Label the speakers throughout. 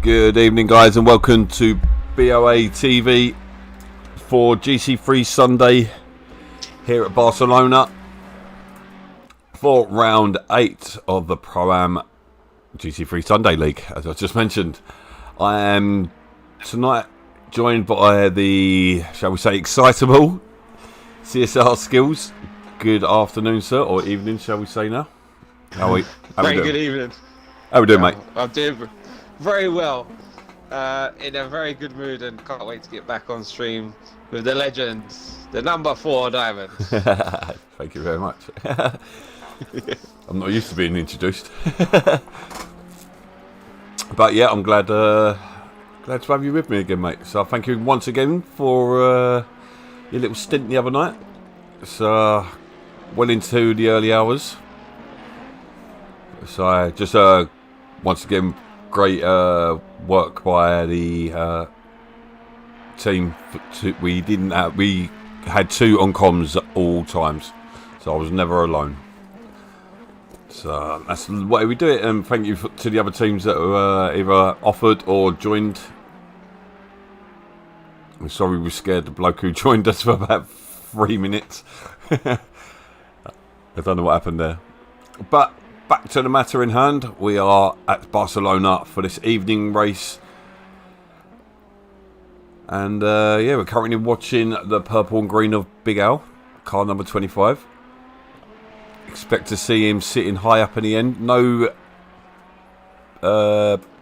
Speaker 1: Good evening, guys, and welcome to BoA TV for GT3 Sunday here at Barcelona for round 8 of the Pro-Am GT3 Sunday League. As I just mentioned, I am tonight joined by the, shall we say, excitable CSR Skills. Good afternoon, sir, or evening, shall we say now? How are we?
Speaker 2: Very good evening.
Speaker 1: How are we doing, mate?
Speaker 2: I'm doing very well. In a very good mood and can't wait to get back on stream with the legends, the number 4 diamonds.
Speaker 1: Thank you very much. I'm not used to being introduced. But yeah, I'm glad to have you with me again, mate. So thank you once again for your little stint the other night. So well into the early hours. So I just once again, great work by the team. We had 2 on comms at all times, so I was never alone. So that's the way we do it. And thank you to the other teams that were either offered or joined. I'm sorry we scared the bloke who joined us for about 3 minutes. I don't know what happened there, but back to the matter in hand. We are at Barcelona for this evening race. And yeah, we're currently watching the purple and green of Big Al, car number 25. Expect to see him sitting high up in the end. No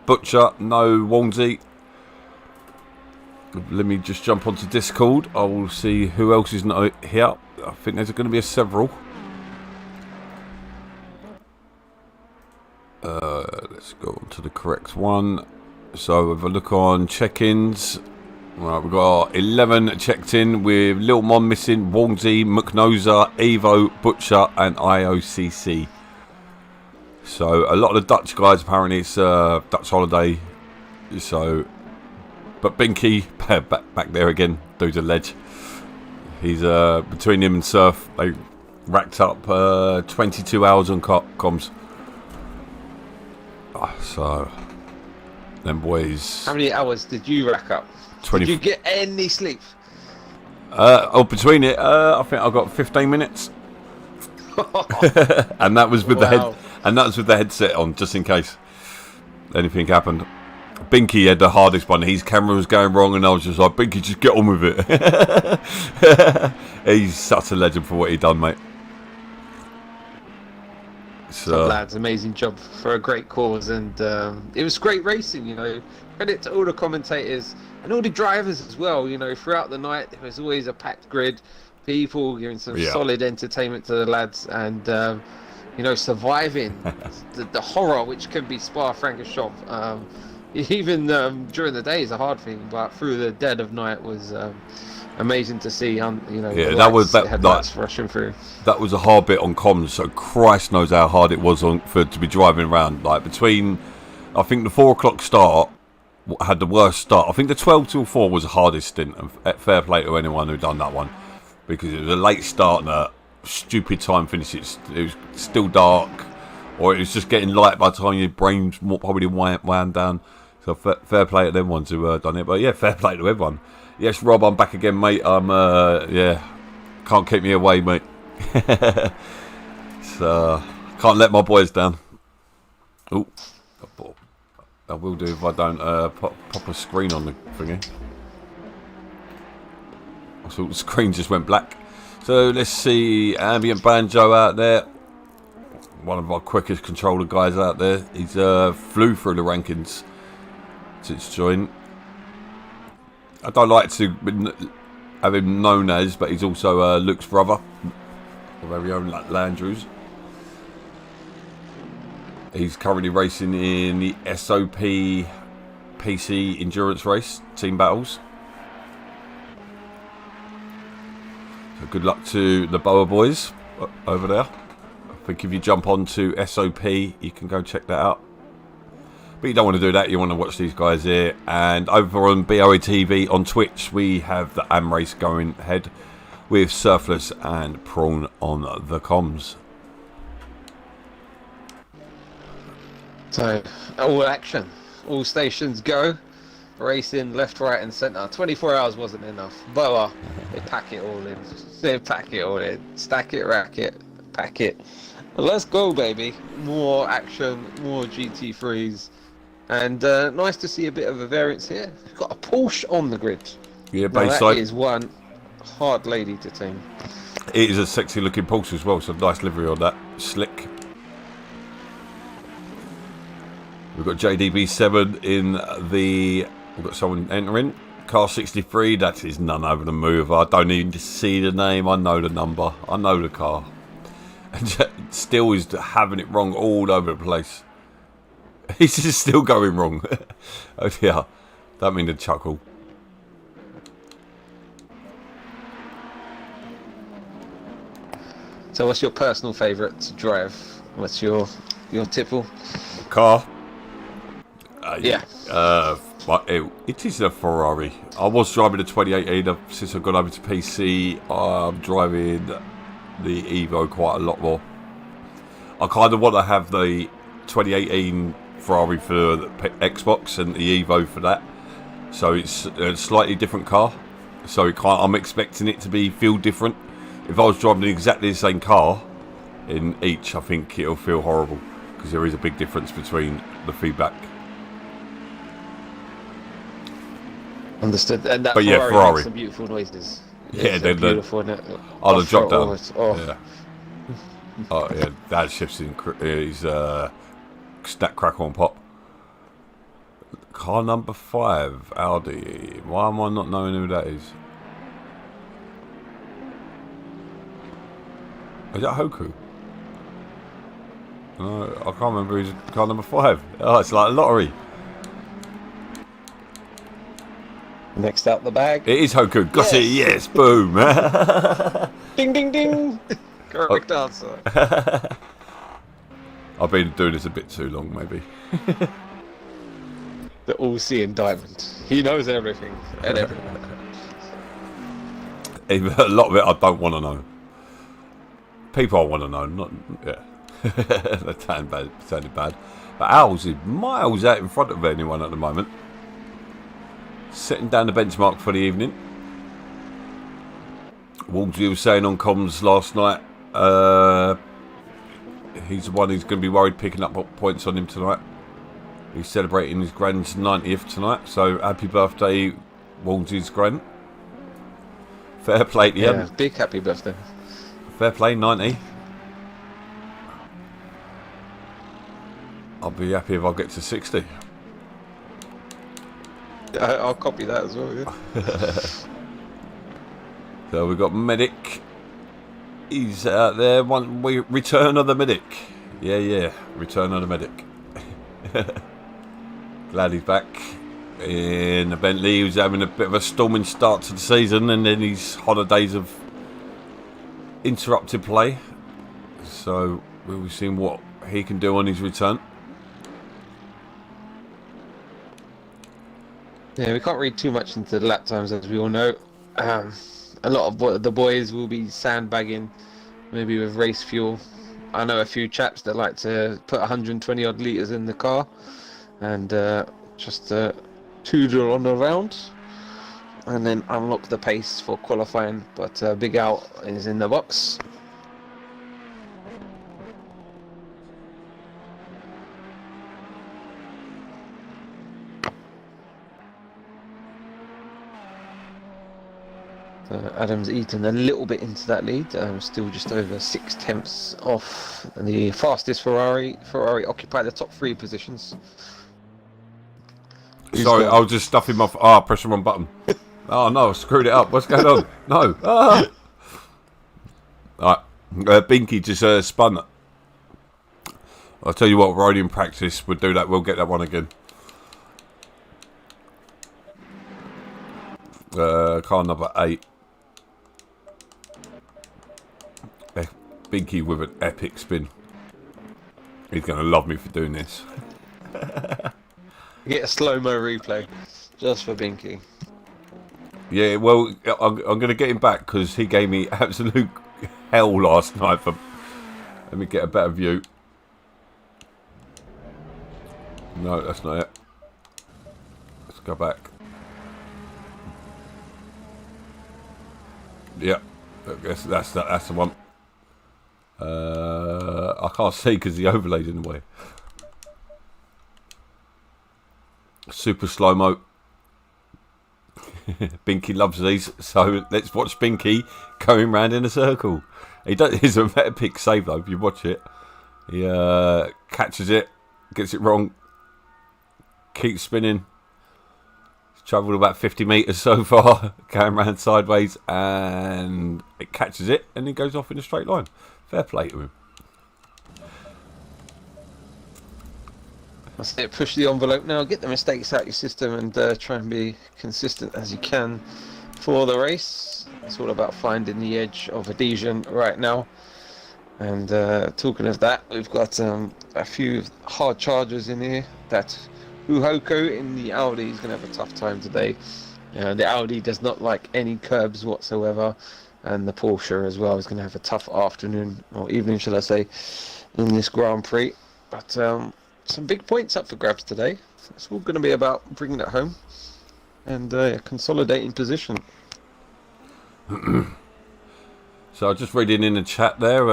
Speaker 1: Butcher, no Walmsley. Let me just jump onto Discord. I will see who else is not here. I think there's going to be several. Let's go on to the correct one. So if I look on check-ins, right, we've got 11 checked in with Lil Mon missing, Walmsley, McNoza, Evo, Butcher and IOCC. So a lot of the Dutch guys, apparently it's Dutch holiday. So, but Binky back there again, dude's a ledge. He's between him and Surf, they racked up 22 hours on comms. So, them boys.
Speaker 2: How many hours did you rack up?
Speaker 1: 20.
Speaker 2: Did you get any sleep?
Speaker 1: Between it, I think I got 15 minutes, and that was with the headset on, just in case anything happened. Binky had the hardest one. His camera was going wrong, and I was just like, Binky, just get on with it. He's such a legend for what he done, mate.
Speaker 2: So lads, amazing job for a great cause, and it was great racing. You know, credit to all the commentators and all the drivers as well. You know, throughout the night there was always a packed grid, people giving some solid entertainment to the lads, and you know, surviving the horror which can be Spa-Francorchamps. Even during the day is a hard thing, but through the dead of night was amazing to see. You know,
Speaker 1: that was
Speaker 2: lights rushing through.
Speaker 1: That was a hard bit on comms, so Christ knows how hard it was to be driving around. Like between, I think the 4 o'clock start had the worst start. I think the 12 till 4 was the hardest stint. And fair play to anyone who done that one, because it was a late start and a stupid time finish. It was still dark, or it was just getting light by the time your brain's probably wound down. So fair play to them ones who done it. But yeah, fair play to everyone. Yes, Rob, I'm back again, mate. I'm can't keep me away, mate. So can't let my boys down. Oh, I will do if I don't pop a screen on the thingy. I thought the screen just went black. So let's see, Ambient Banjo out there, one of our quickest controller guys out there. He's flew through the rankings since joining. I don't like to have him known as, but he's also Luke's brother, our very own Landrews. He's currently racing in the SOP PC endurance race, team battles. So good luck to the BoA boys over there. I think if you jump onto SOP, you can go check that out. But you don't want to do that, you want to watch these guys here. And over on BoA TV on Twitch, we have the AM race going ahead with Surfless and Prawn on the comms.
Speaker 2: So, all action, all stations go. racing left, right, and centre. 24 hours wasn't enough. BoA, they pack it all in. They pack it all in. Stack it, rack it, pack it. Well, let's go, baby. More action, more GT3s. And nice to see a bit of a variance here. We've got a Porsche on the grid.
Speaker 1: Yeah,
Speaker 2: Now, that
Speaker 1: Bayside.
Speaker 2: is one hard lady to tame.
Speaker 1: It is a sexy looking Porsche as well, so nice livery on that. Slick. We've got JDB7 in the... We've got someone entering. Car 63, that is none over the move. I don't need to see the name. I know the number. I know the car. And still is having it wrong all over the place. He's just still going wrong. Oh yeah, don't mean to chuckle.
Speaker 2: So what's your personal favourite to drive? What's your tipple?
Speaker 1: Car.
Speaker 2: Yeah.
Speaker 1: But it is a Ferrari. I was driving a 2018. Since I've gone over to PC, I'm driving the Evo quite a lot more. I kind of want to have the 2018 Ferrari for the Xbox and the Evo for that. So it's a slightly different car. So I'm expecting it to feel different. If I was driving exactly the same car in each, I think it'll feel horrible because there is a big difference between the feedback.
Speaker 2: Understood. And that
Speaker 1: But yeah,
Speaker 2: Ferrari
Speaker 1: Ferrari.
Speaker 2: makes some beautiful noises.
Speaker 1: Yeah,
Speaker 2: they're beautiful. Isn't it?
Speaker 1: Oh, the drop down.
Speaker 2: Oh.
Speaker 1: Yeah. Oh yeah, that shifts in. He's stack, crackle and pop. Car number 5, Audi. Why am I not knowing who that is? Is that Hoku? No, I can't remember who's car number 5. Oh, it's like a lottery.
Speaker 2: Next out the bag.
Speaker 1: It is Hoku. Got it. Yes. Boom.
Speaker 2: Ding, ding, ding. Correct answer.
Speaker 1: I've been doing this a bit too long, maybe.
Speaker 2: The all-seeing diamond. He knows everything and everyone.
Speaker 1: A lot of it I don't want to know. People I want to know, not yeah. That sounded bad. But Owls is miles out in front of anyone at the moment. Setting down the benchmark for the evening. Wolsey was saying on comms last night, he's the one who's going to be worried picking up points on him tonight. He's celebrating his grand's 90th tonight, so happy birthday, Wolsey's grand. Fair play to him.
Speaker 2: Yeah, big happy birthday.
Speaker 1: Fair play, 90. I'll be happy if I get to 60.
Speaker 2: I'll copy that as well, yeah.
Speaker 1: So we've got Medic. He's out there. Return of the Medic. Yeah. Return of the Medic. Glad he's back in the Bentley. He was having a bit of a storming start to the season, and then his holidays of interrupted play. So we'll be seeing what he can do on his return.
Speaker 2: Yeah, we can't read too much into the lap times, as we all know. A lot of the boys will be sandbagging, maybe with race fuel. I know a few chaps that like to put 120 odd litres in the car and just toodle on around and then unlock the pace for qualifying. But Big Al is in the box. Adam's eaten a little bit into that lead, still just over 6/10 off the fastest Ferrari. Ferrari occupy the top 3 positions.
Speaker 1: Sorry, I was just stuffing my... I pressed the wrong button. Oh no, I screwed it up. What's going on? No. Alright, Binky just spun it. I'll tell you what, riding in practice would do that. We'll get that one again. Car number 8. Binky with an epic spin. He's going to love me for doing this.
Speaker 2: Get a slow-mo replay just for Binky.
Speaker 1: Yeah, well, I'm going to get him back because he gave me absolute hell last night. Let me get a better view. No, that's not it. Go back. Yeah, I guess that's the one. I can't see because the overlay's in the way. Super slow-mo. Binky loves these, so let's watch Binky going round in a circle. He's a epic save though, if you watch it. He catches it, gets it wrong, keeps spinning. He's travelled about 50 metres so far, going round sideways, and it catches it, and he goes off in a straight line. Fair play to him.
Speaker 2: That's it. Push the envelope now. Get the mistakes out of your system and try and be consistent as you can for the race. It's all about finding the edge of adhesion right now. And talking of that, we've got a few hard chargers in here. That Uhoko in the Audi is going to have a tough time today. The Audi does not like any curbs whatsoever. And the Porsche as well is going to have a tough afternoon, or evening, shall I say, in this Grand Prix. But some big points up for grabs today. It's all going to be about bringing it home and consolidating position.
Speaker 1: So just reading in the chat there.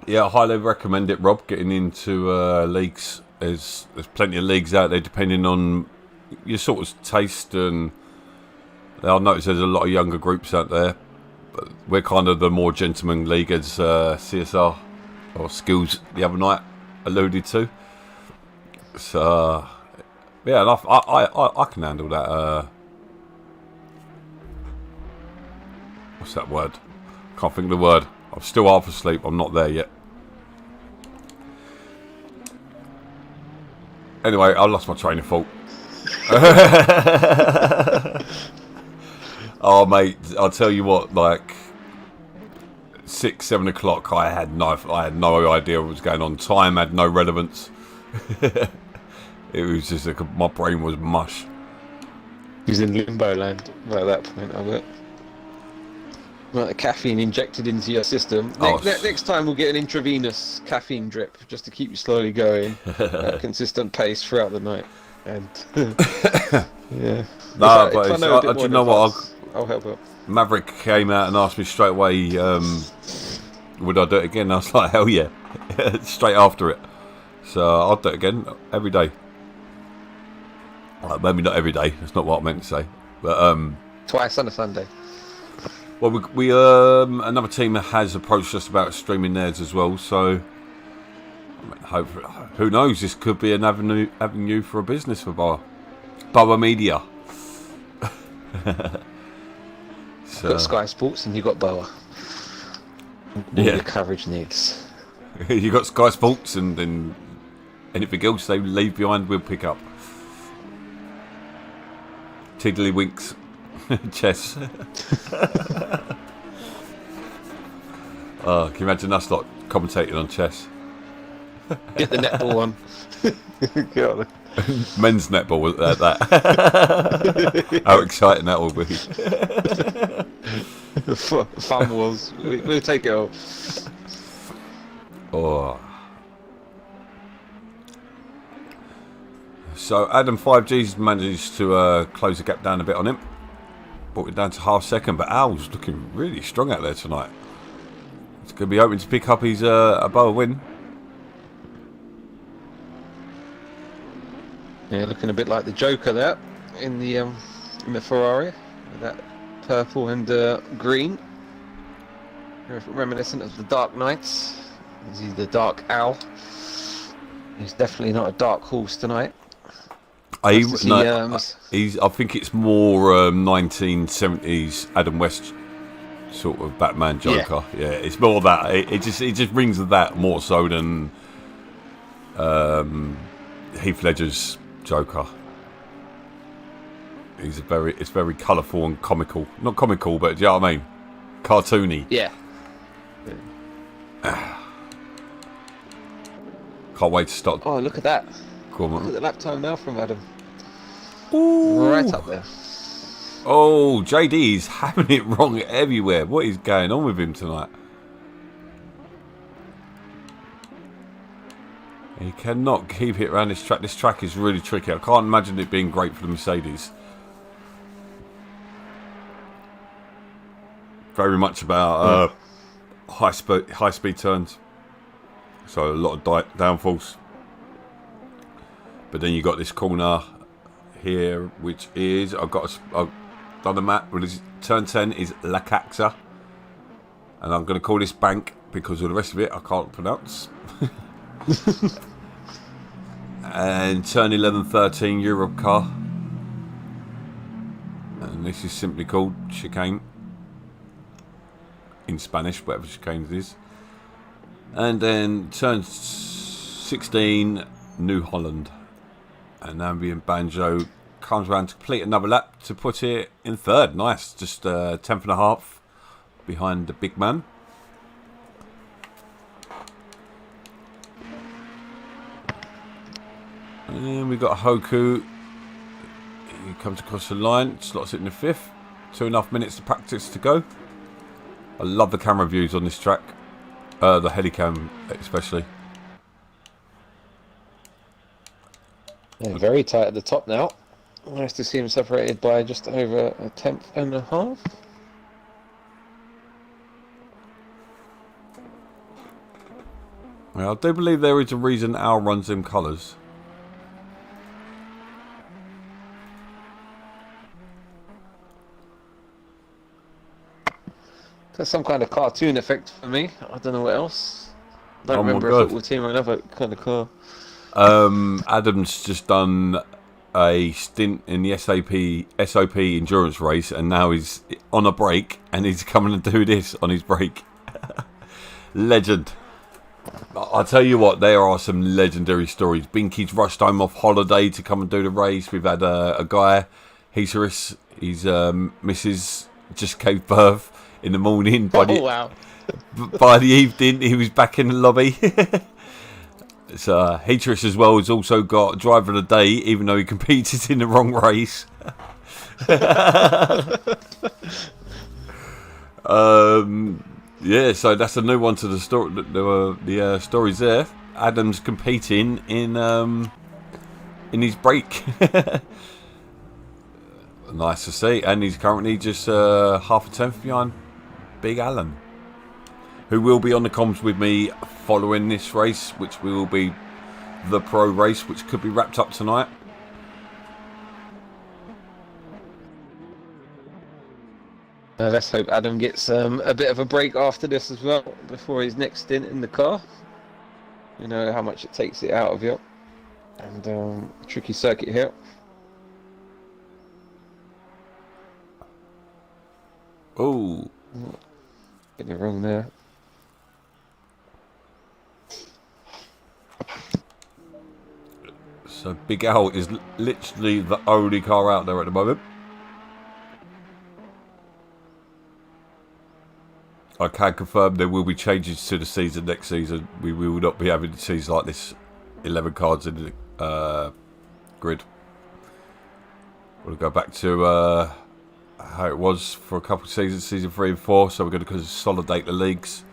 Speaker 1: Yeah, I highly recommend it, Rob, getting into leagues. There's plenty of leagues out there depending on your sort of taste, and I'll notice there's a lot of younger groups out there. But we're kind of the more gentleman league, as CSR or Skills the other night alluded to. So yeah, and I can handle that. What's that word? Can't think of the word. I'm still half asleep. I'm not there yet. Anyway, I lost my train of thought. Oh, mate, I'll tell you what. Like 6, 7 o'clock, I had no idea what was going on. Time had no relevance. It was just like my brain was mush.
Speaker 2: He was in limbo land by that point, I bet. Right, the caffeine injected into your system. Next time we'll get an intravenous caffeine drip just to keep you slowly going at a consistent pace throughout the night. And yeah.
Speaker 1: No, but do you know what?
Speaker 2: I'll help out.
Speaker 1: Maverick came out and asked me straight away, would I do it again? I was like, hell yeah, straight after it. So I'll do it again every day. Maybe not every day. That's not what I meant to say. But
Speaker 2: twice on a Sunday.
Speaker 1: Well, we another team has approached us about streaming theirs as well. So, I mean, hopefully, who knows? This could be an avenue for a business for BoA Media.
Speaker 2: You've got Sky Sports and you've got BoA. All your coverage needs.
Speaker 1: You got Sky Sports, and then anything else they leave behind, we'll pick up. Tiddlywinks. Chess. Oh, can you imagine us like commentating on chess?
Speaker 2: Get the netball one.
Speaker 1: Men's netball at that. How exciting that will be.
Speaker 2: Fun wars. We'll take it all.
Speaker 1: Oh. So Adam 5G's managed to close the gap down a bit on him. Brought it down to half second, but Al's looking really strong out there tonight. It's going to be hoping to pick up his a BoA win.
Speaker 2: Yeah, looking a bit like the Joker there in the Ferrari, with that purple and green, reminiscent of the Dark Knights. He's the Dark Owl. He's definitely not a dark horse tonight.
Speaker 1: I think it's more 1970s Adam West sort of Batman Joker. Yeah, it's more that. It just rings of that more so than Heath Ledger's Joker. It's very colourful and comical. Not comical, but do you know what I mean? Cartoony.
Speaker 2: Yeah.
Speaker 1: Can't wait to start.
Speaker 2: Oh, look at that.
Speaker 1: Cool,
Speaker 2: Look at the lap time now from Adam.
Speaker 1: Ooh.
Speaker 2: Right up there.
Speaker 1: Oh, JD's having it wrong everywhere. What is going on with him tonight? You cannot keep it around this track. This track is really tricky. I can't imagine it being great for the Mercedes. Very much about high speed turns. So a lot of downfalls. But then you got this corner here, which is I've done the map. Turn 10 is La Caxa, and I'm going to call this bank because all the rest of it I can't pronounce. And turn 11, 13 Europe car, and this is simply called chicane in Spanish, whatever chicane it is. And then turn 16 New Holland, and Ambient Banjo comes around to complete another lap to put it in third. Nice, just 10th and a half behind the big man. And we've got Hoku. He comes across the line, slots it in the 5th. 2.5 minutes of practice to go. I love the camera views on this track. The Helicam especially.
Speaker 2: Yeah, very tight at the top now. Nice to see him separated by just over a 10th and a half.
Speaker 1: Well, I do believe there is a reason Al runs them colours.
Speaker 2: That's some kind of cartoon effect for me. I don't know what else. I don't
Speaker 1: Oh my
Speaker 2: remember a
Speaker 1: God.
Speaker 2: football team or another kind of car.
Speaker 1: Adam's just done a stint in the SOP endurance race, and now he's on a break, and he's coming to do this on his break. Legend. I'll tell you what, there are some legendary stories. Binky's rushed home off holiday to come and do the race. We've had a guy, his missus just gave birth in the morning.
Speaker 2: Wow.
Speaker 1: By the evening, he was back in the lobby. So Heatrius as well has also got driver of the day, even though he competed in the wrong race. Yeah, so that's a new one to the story. The stories there. Adam's competing in his break. Nice to see, and he's currently just half a tenth behind Big Alan, who will be on the comms with me following this race, which will be the pro race, which could be wrapped up tonight.
Speaker 2: Let's hope Adam gets a bit of a break after this as well, before his next stint in the car. You know how much it takes it out of you. And tricky circuit here.
Speaker 1: Oh,
Speaker 2: Getting it wrong there.
Speaker 1: so Big Al is literally the only car out there at the moment. I can confirm there will be changes to the season next season. We will not be having seasons like this, 11 cards in the grid. We'll go back to how it was for a couple of seasons, season 3 and 4. So we're going to consolidate the leagues.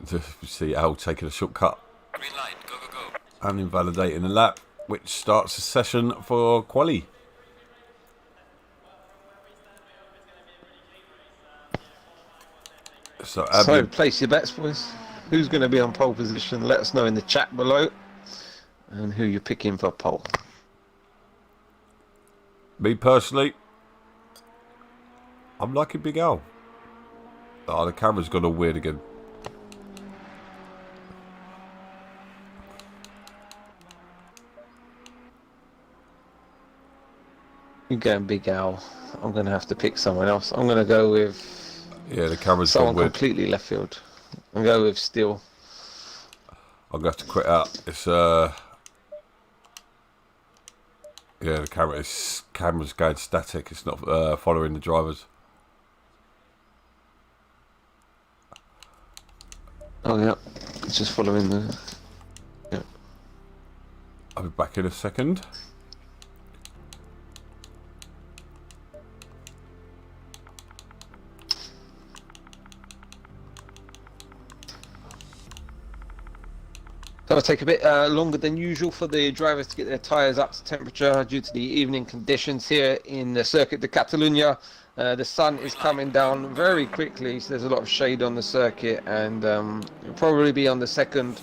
Speaker 1: To see Al taking a shortcut.
Speaker 3: Green light, go, go, go.
Speaker 1: And invalidating the lap, which starts the session for quali. So
Speaker 2: Place your bets, boys. Who's going to be on pole position? Let us know in the chat below. And who you're picking for pole.
Speaker 1: Me personally, I'm liking Big Al. Oh, the camera's gone all weird again.
Speaker 2: You're going Big Al. I'm going to have to pick someone else. I'm going to go with...
Speaker 1: Yeah, the camera's
Speaker 2: someone
Speaker 1: gone weird.
Speaker 2: completely left field. I'll go with Steele.
Speaker 1: I'm going to have to quit out. It's yeah, the camera's going static. It's not following the drivers.
Speaker 2: Oh yeah, it's just following the... Yeah.
Speaker 1: I'll be back in a second.
Speaker 2: That'll take a bit longer than usual for the drivers to get their tyres up to temperature due to the evening conditions here in the Circuit de Catalunya. The sun is coming down very quickly, so there's a lot of shade on the circuit, and it'll probably be on the second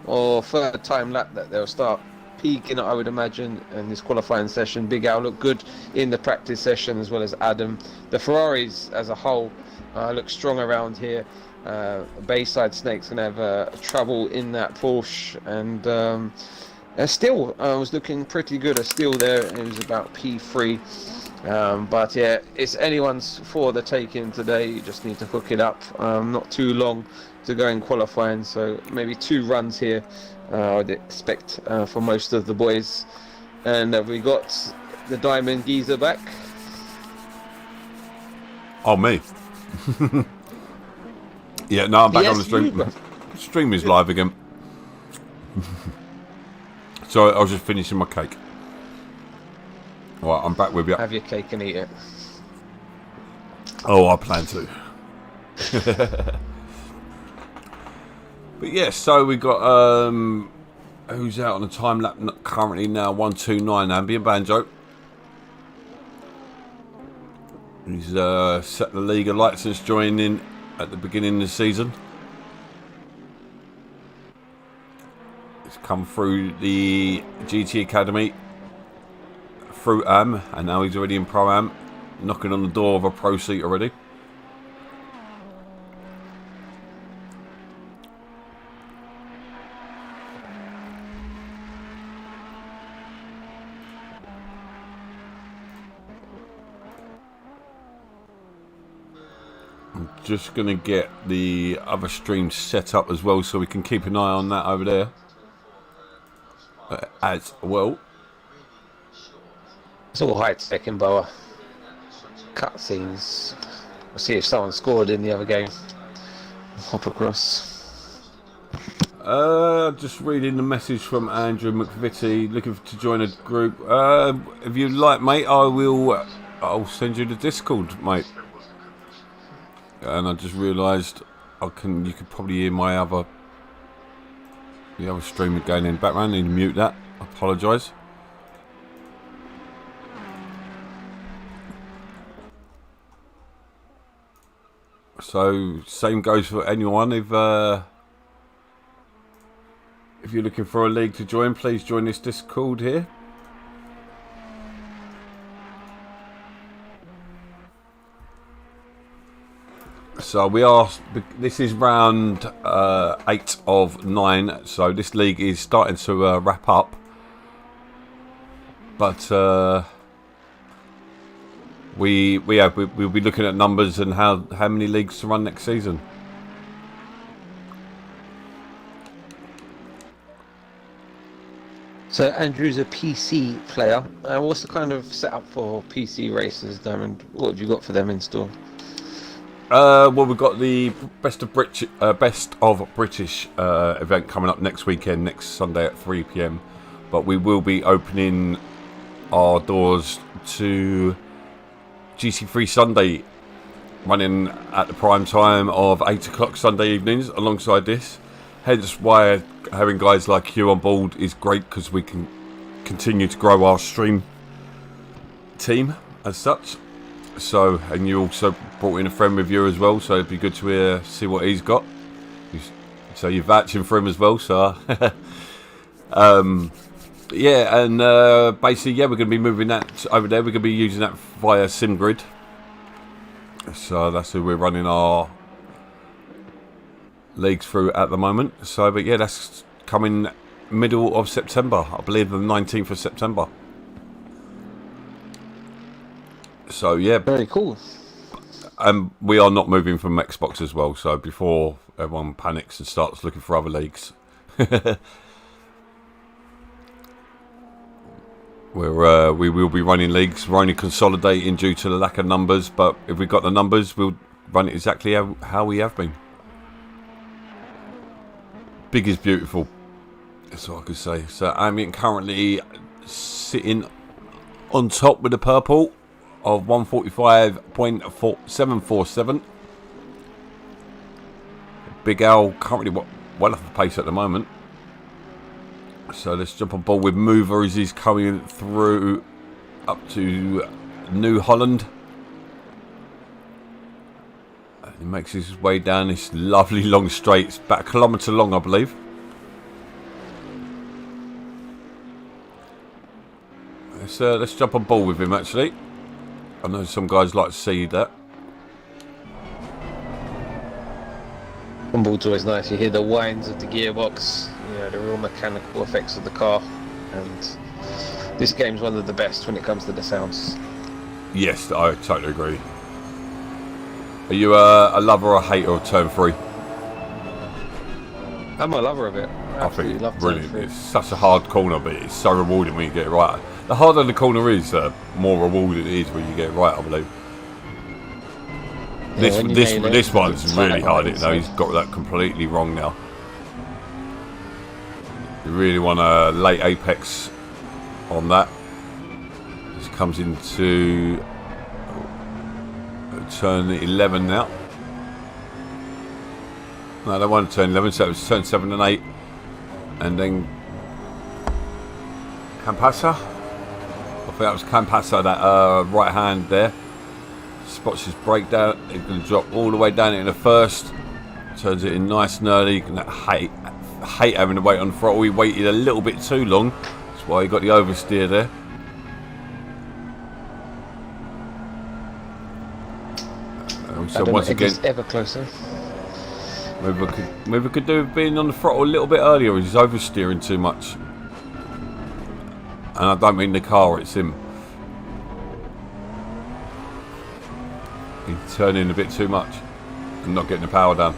Speaker 2: or third time lap that they'll start peaking, I would imagine, in this qualifying session. Big Al looked good in the practice session, as well as Adam. The Ferraris as a whole look strong around here. Bayside Snake's gonna have trouble in that Porsche, and still was looking pretty good. Still there, it was about P3, but yeah, it's anyone's for the taking today. You just need to hook it up. Not too long to go in qualifying, so maybe 2 runs here I'd expect for most of the boys. And we got the Diamond Geezer back.
Speaker 1: Oh, me. Yeah, no, I'm back on the stream. Stream is live again. So I was just finishing my cake. Alright, I'm back with you.
Speaker 2: Have your cake and eat it.
Speaker 1: Oh, I plan to. But yeah, so we got who's out on the time lap currently now? 129 Ambient Banjo. He's set the Liga lights since joining at the beginning of the season. He's come through the GT Academy, through AM, and now he's already in Pro Am, knocking on the door of a Pro seat already. Just going to get the other stream set up as well, so we can keep an eye on that over there as well.
Speaker 2: It's all high tech in BoA. Cutscenes. We'll see if someone scored in the other game. Hop across.
Speaker 1: Just reading the message from Andrew McVitie, looking to join a group. If you like, mate, I'll send you the Discord, mate. And I just realised you could probably hear the other stream going in the background. I need to mute that. I apologise. So same goes for anyone. If you're looking for a league to join, please join this Discord here. So this is round 8 of 9, so this league is starting to wrap up, but we'll be looking at numbers and how many leagues to run next season.
Speaker 2: So Andrew's a PC player. What's the kind of setup for PC racers, Diamond? What have you got for them in store?
Speaker 1: Well, we've got the Best of British event coming up next weekend, next Sunday at 3 PM. But we will be opening our doors to GT3 Sunday, running at the prime time of 8 o'clock Sunday evenings alongside this. Hence why having guys like you on board is great, because we can continue to grow our stream team as such. So, and you also brought in a friend with you as well, so it'd be good to see what he's got. So you're vouching for him as well, so yeah, and basically, yeah, we're going to be moving that over there. We're going to be using that via SimGrid. So that's who we're running our leagues through at the moment. So, but yeah, that's coming middle of September, I believe the 19th of September. So yeah,
Speaker 2: very cool.
Speaker 1: And we are not moving from Xbox as well, so before everyone panics and starts looking for other leagues. We will be running leagues. We're only consolidating due to the lack of numbers, but if we've got the numbers, we'll run it exactly how we have been. Big is beautiful. That's all I could say. So Ambient currently sitting on top with the purple of 145.747. Big Al currently well off the pace at the moment. So let's jump on board with Mover as he's coming through up to New Holland. And he makes his way down this lovely long straight. It's about a kilometre long, I believe. Let's jump on board with him, actually. I know some guys like to see that.
Speaker 2: On board's always nice. You hear the whines of the gearbox, you know, the real mechanical effects of the car, and this game's one of the best when it comes to the sounds.
Speaker 1: Yes, I totally agree. Are you a lover or a hater of Turn 3?
Speaker 2: I'm a lover of it.
Speaker 1: I think it's brilliant. It's such a hard corner, but it's so rewarding when you get it right. The harder the corner is, the more rewarding it is when you get it right, I believe.
Speaker 2: Yeah,
Speaker 1: this one's really hard. You know, he's got that completely wrong now. You really want a late apex on that. This comes into turn 11 now. No, they want to turn 11, so it was turn 7 and 8. And then Campasa. I think that was Campasa, that right hand there. Spots his breakdown. He's going to drop all the way down into the first. Turns it in nice and early. You can hate having to wait on the throttle. He waited a little bit too long. That's why he got the oversteer there. So once again,
Speaker 2: ever closer.
Speaker 1: Maybe we could do with being on the throttle a little bit earlier. He's oversteering too much. And I don't mean the car, it's him. He's turning a bit too much and not getting the power down.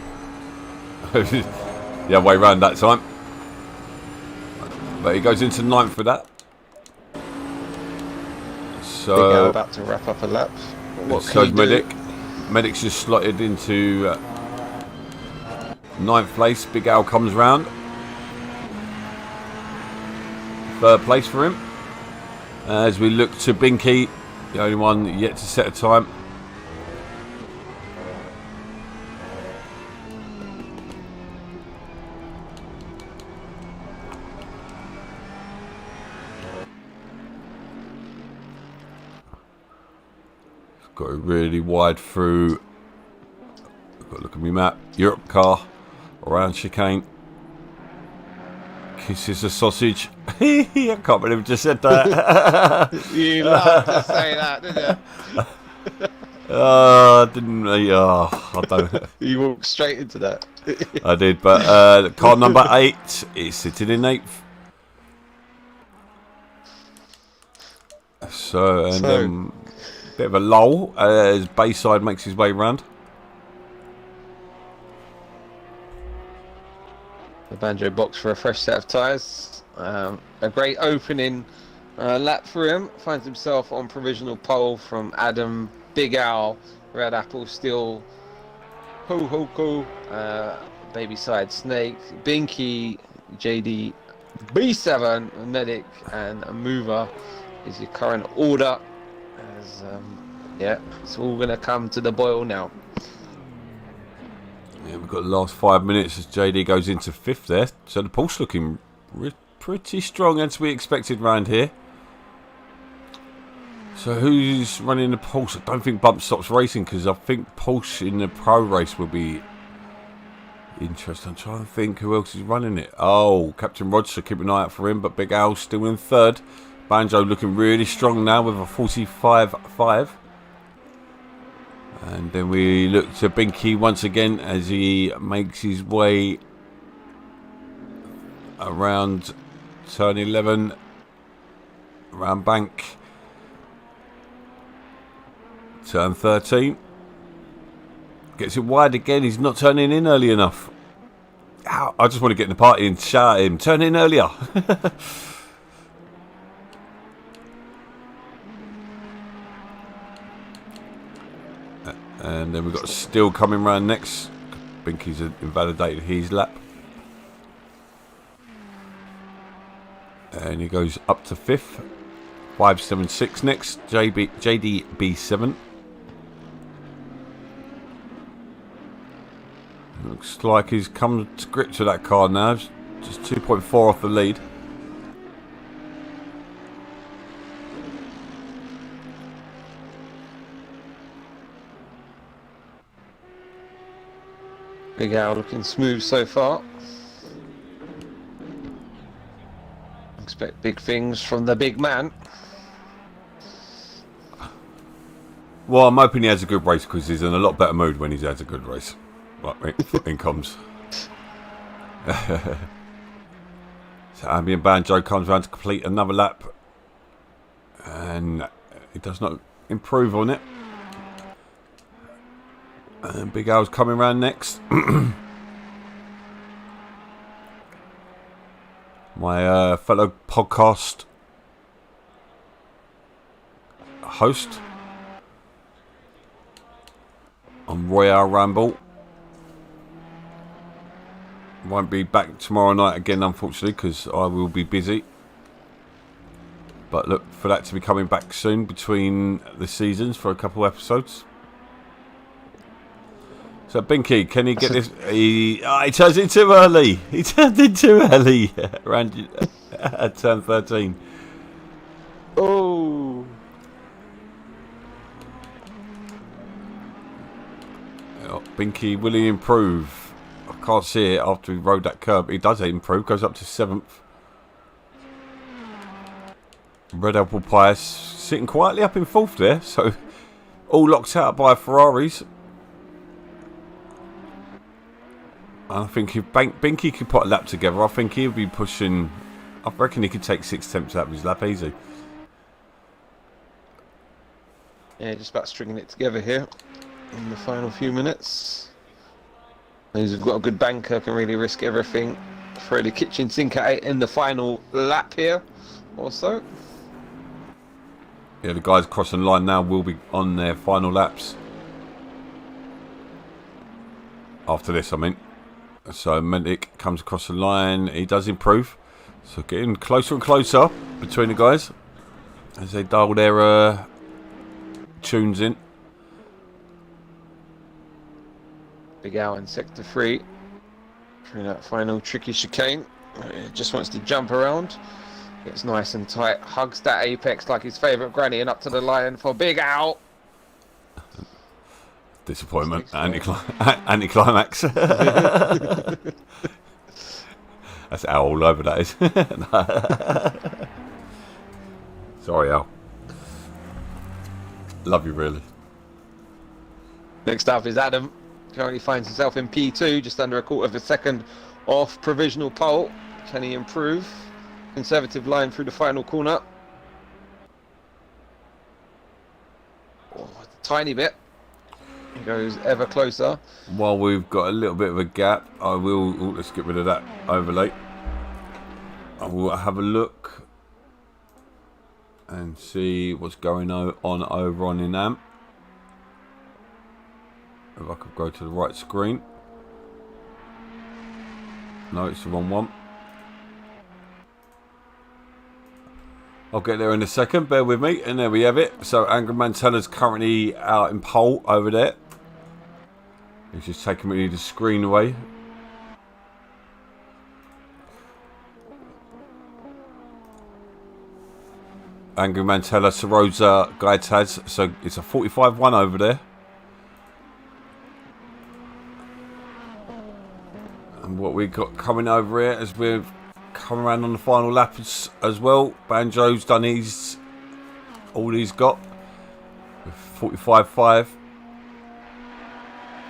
Speaker 1: The other way round that time. But he goes into 9th for that. So
Speaker 2: Big Al about to wrap up a lap. What
Speaker 1: so's Medic. Medic's just slotted into 9th place. Big Al comes round. 3rd place for him. As we look to Binky, the only one yet to set a time. Got it really wide through. Got to look at my map. Europe car around chicane. Kisses a sausage. I can't believe I just said that.
Speaker 2: You love to say that, didn't you?
Speaker 1: Didn't I don't.
Speaker 2: You walked straight into that.
Speaker 1: I did, but car number 8 is sitting in 8th. So bit of a lull as Bayside makes his way round.
Speaker 2: The Banjo box for a fresh set of tyres. A great opening lap for him. Finds himself on provisional pole from Adam, Big Al, Red Apple Steel, Ho Ho Ho, Baby Side Snake, Binky, JD, B7, Medic, and a Mover is your current order. As, yeah, it's all going to come to the boil now.
Speaker 1: Yeah, we've got the last 5 minutes as JD goes into 5th there. So the pulse looking pretty strong as we expected round here. So who's running the pulse? I don't think Bump Stops Racing, because I think Pulse in the pro race will be interesting. I'm trying to think who else is running it. Oh, Captain Roger, keep an eye out for him, but Big Al still in 3rd. Banjo looking really strong now with a 45.5. And then we look to Binky once again as he makes his way around turn 11, around bank, turn 13. Gets it wide again, he's not turning in early enough. Ow, I just want to get in the party and shout at him, turn in earlier. And then we've got Still coming round next. Binky's invalidated his lap. And he goes up to 5th. 576 next. JDB7. Looks like he's come to grips with that car now. Just 2.4 off the lead.
Speaker 2: Big Al looking smooth so far. Expect big things from the big man.
Speaker 1: Well, I'm hoping he has a good race because he's in a lot better mood when he has a good race. Like in comms. So Ambient Banjo comes around to complete another lap. And he does not improve on it. And Big Al's coming around next. My fellow podcast host on Royale Ramble. Won't be back tomorrow night again, unfortunately, because I will be busy. But look for that to be coming back soon between the seasons for a couple of episodes. So Binky, can he get this? He turns it too early. He turned it too early around turn 13.
Speaker 2: Oh.
Speaker 1: Binky, will he improve? I can't see it after he rode that curb. He does improve, goes up to 7th. Red Apple Pie sitting quietly up in 4th there, so all locked out by Ferraris. I think if Binky could put a lap together, I think he'll be pushing. I reckon he could take 6 attempts out of his lap easy.
Speaker 2: Yeah, just about stringing it together here in the final few minutes. Those who've got a good banker can really risk everything. Throw the kitchen sink at it in the final lap here, also.
Speaker 1: Yeah, the guys crossing the line now will be on their final laps. After this, I mean. So Mentic comes across the line. He does improve. So getting closer and closer between the guys as they dial their tunes in.
Speaker 2: Big Al in sector 3 through that final tricky chicane. Just wants to jump around. Gets nice and tight. Hugs that apex like his favourite granny and up to the line for Big Al.
Speaker 1: Disappointment. Anticlimax. That's Al all over, that is. Sorry, Al. Love you, really.
Speaker 2: Next up is Adam. Currently finds himself in P2, just under a quarter of a second off provisional pole. Can he improve? Conservative line through the final corner. Oh, a tiny bit. He goes ever closer.
Speaker 1: While we've got a little bit of a gap, I will. Oh, let's get rid of that overlay. I will have a look and see what's going on over on Inam. If I could go to the right screen. No, it's the wrong one. I'll get there in a second, bear with me. And there we have it. So Angry Mantella's currently out in pole over there. He's just taking me the screen away. Angry Mantella, Sarosa, Gaitaz. So it's a 45-1 over there. And what we've got coming over here as we've come around on the final lap as well. Banjo's done all he's got. 45-5.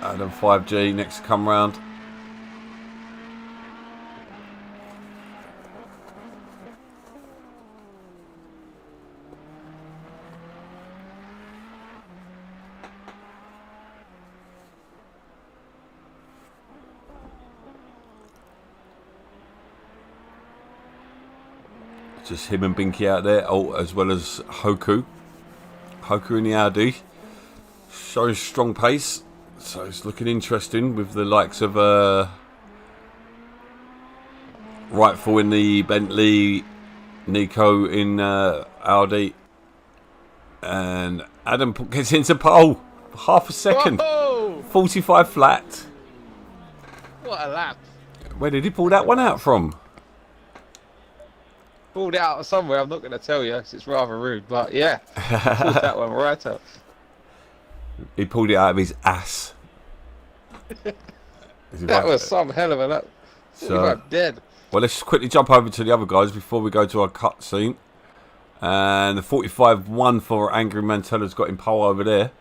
Speaker 1: And then 5G next to come round. Just him and Binky out there, as well as Hoku. Hoku in the Audi. Showing strong pace. So it's looking interesting with the likes of Rightful in the Bentley, Nico in Audi. And Adam gets into pole. Half a second.
Speaker 2: Whoa!
Speaker 1: 45 flat.
Speaker 2: What a lap.
Speaker 1: Where did he pull that one out from?
Speaker 2: Pulled it out of somewhere, I'm not going to tell you because it's rather rude, but yeah, pulled that one right up.
Speaker 1: He pulled it out of his ass.
Speaker 2: That was some hell of a lap.
Speaker 1: So,
Speaker 2: Dead.
Speaker 1: well, let's quickly jump over to the other guys before we go to our cut scene. And the 45-1 for Angry Mantella's got in pole over there.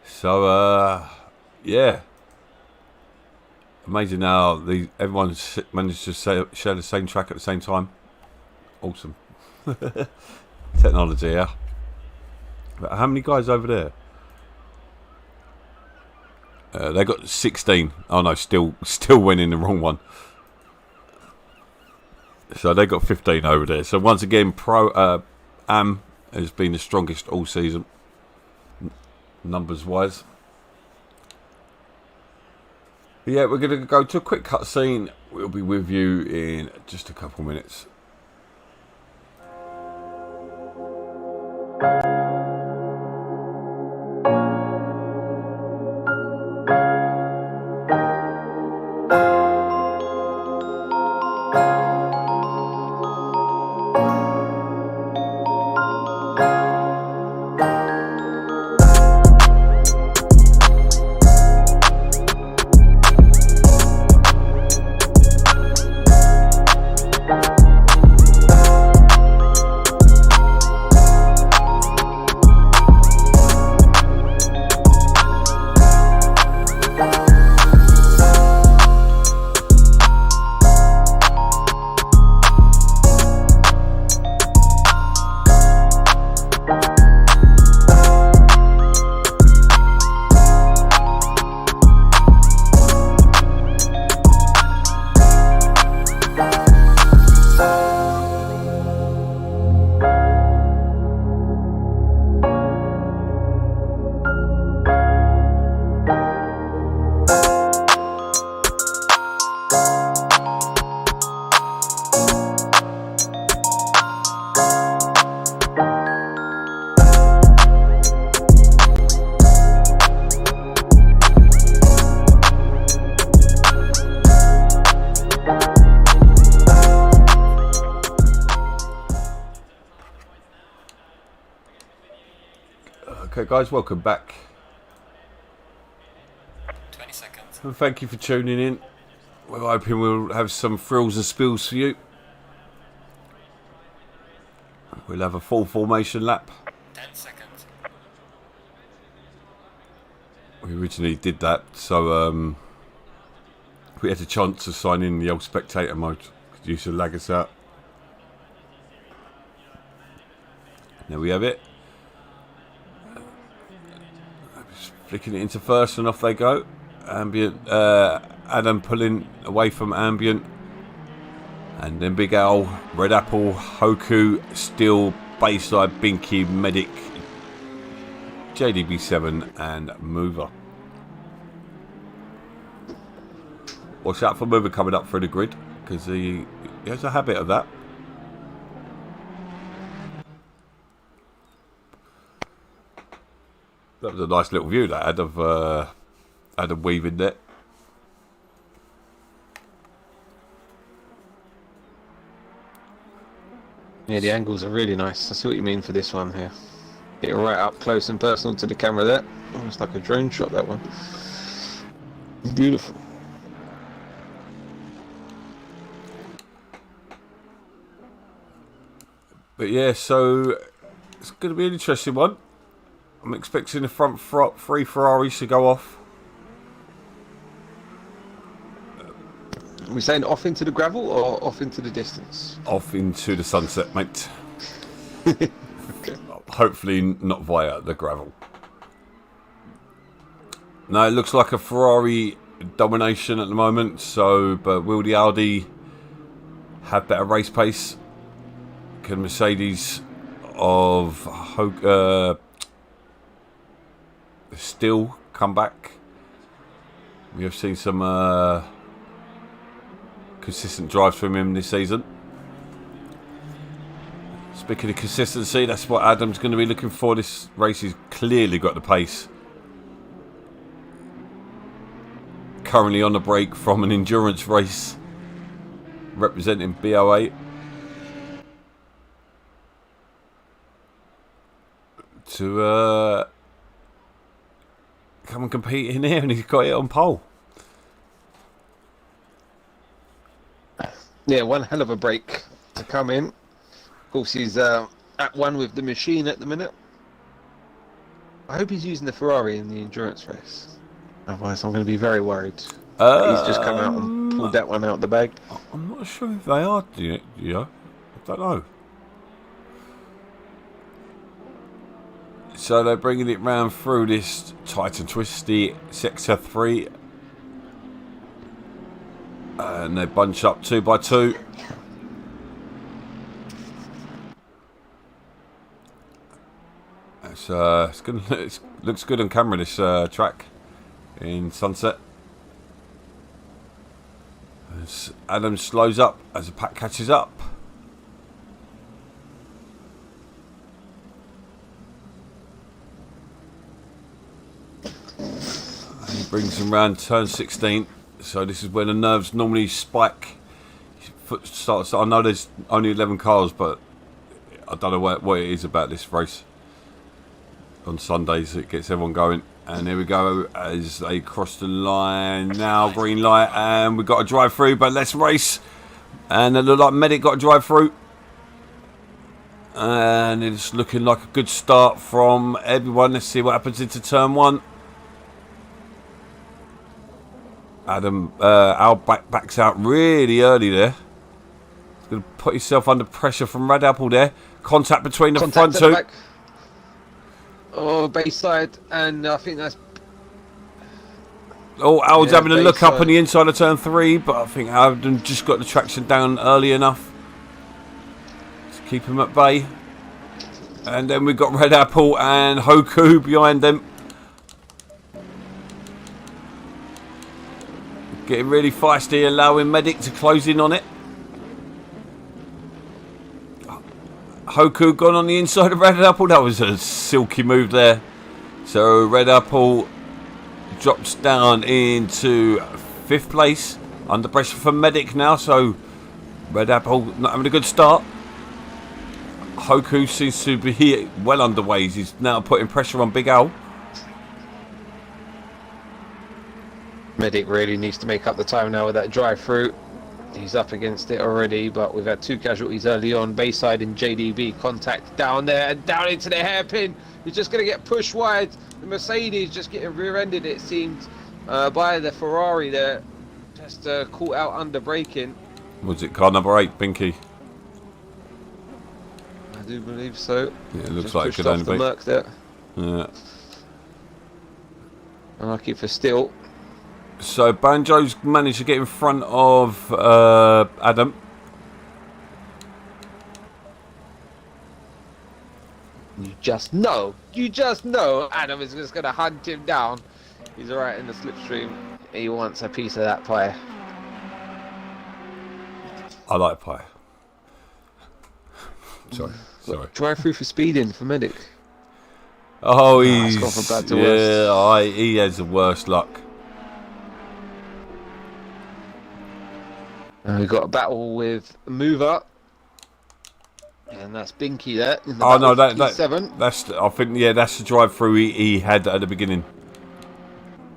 Speaker 1: So, yeah. Amazing how everyone's managed to share the same track at the same time. Awesome. Technology, yeah. But how many guys over there? They got 16. Oh no, still winning the wrong one. So they got 15 over there. So once again, Am has been the strongest all season, numbers wise. Yeah, we're going to go to a quick cut scene. We'll be with you in just a couple minutes. Okay guys, welcome back.
Speaker 3: 20 seconds.
Speaker 1: And thank you for tuning in. We're hoping we'll have some thrills and spills for you. We'll have a full formation lap.
Speaker 3: 10 seconds.
Speaker 1: We originally did that, so we had a chance to sign in the old spectator mode. Could use to lag us out. There we have it. Flicking it into first and off they go. Ambient, Adam pulling away from Ambient. And then Big Al, Red Apple, Hoku, Steel, Bayside, Binky, Medic, JDB7 and Mover. Watch out for Mover coming up through the grid, because he has a habit of that. That was a nice little view that had of Adam weaving there.
Speaker 2: Yeah, the angles are really nice. I see what you mean for this one here. Get it right up close and personal to the camera there. Almost like a drone shot, that one. Beautiful.
Speaker 1: But yeah, so it's going to be an interesting one. I'm expecting the front three Ferraris to go off.
Speaker 2: Are we saying off into the gravel or off into the distance?
Speaker 1: Off into the sunset, mate.
Speaker 2: Okay.
Speaker 1: Hopefully not via the gravel. No, it looks like a Ferrari domination at the moment. So, but will the Audi have better race pace? Can Mercedes of still come back? We have seen some consistent drives from him this season. Speaking of consistency, that's what Adam's going to be looking for. This race he's clearly got the pace. Currently on the break from an endurance race representing BoA. To come and compete in here, and he's got it on pole.
Speaker 2: Yeah, one hell of a break to come in. Of course, he's at one with the machine at the minute. I hope he's using the Ferrari in the endurance race. Otherwise, I'm going to be very worried. He's just come out and pulled that one out the bag.
Speaker 1: I'm not sure if they are. Yeah, I don't know. So they're bringing it round through this tight and twisty sector 3. And they bunch up 2 by 2. It looks good on camera, this track in sunset. As Adam slows up as the pack catches up. And he brings him round turn 16. So this is where the nerves normally spike. His foot starts. I know there's only 11 cars, but I don't know what it is about this race. On Sundays, it gets everyone going. And here we go as they cross the line. Now green light, and we've got a drive through, but let's race. And it looked like Medic got a drive through. And it's looking like a good start from everyone. Let's see what happens into turn 1. Adam, Al backs out really early there. He's going to put himself under pressure from Red Apple there. Contact between the front two.
Speaker 2: Oh, bayside, and I think that's...
Speaker 1: Oh, Al's having a look up on the inside of turn 3, but I think Alden just got the traction down early enough to keep him at bay. And then we've got Red Apple and Hoku behind them. Getting really feisty, allowing Medic to close in on it. Hoku gone on the inside of Red Apple. That was a silky move there. So Red Apple drops down into 5th place. Under pressure from Medic now. So Red Apple not having a good start. Hoku seems to be well underway. He's now putting pressure on Big Al.
Speaker 2: Medic really needs to make up the time now with that drive through. He's up against it already, but we've had 2 casualties early on. Bayside and JDB contact down there and down into the hairpin. He's just going to get pushed wide. The Mercedes just getting rear-ended, it seemed, by the Ferrari there. Just caught out under braking.
Speaker 1: Was it car number 8, Binky?
Speaker 2: I do believe so.
Speaker 1: Yeah, it looks
Speaker 2: just
Speaker 1: like it could only be.
Speaker 2: Merc there.
Speaker 1: Yeah.
Speaker 2: Unlucky for Steele.
Speaker 1: So Banjo's managed to get in front of Adam.
Speaker 2: You just know Adam is just going to hunt him down. He's alright in the slipstream. He wants a piece of that pie.
Speaker 1: I like pie. Sorry.
Speaker 2: Drive through for speeding for Medic.
Speaker 1: Oh,
Speaker 2: It's gone from bad to worse.
Speaker 1: He has the worst luck.
Speaker 2: And we've got a battle with Mover. And that's Binky there.
Speaker 1: Oh no, that's I think that's the drive through he had at the beginning.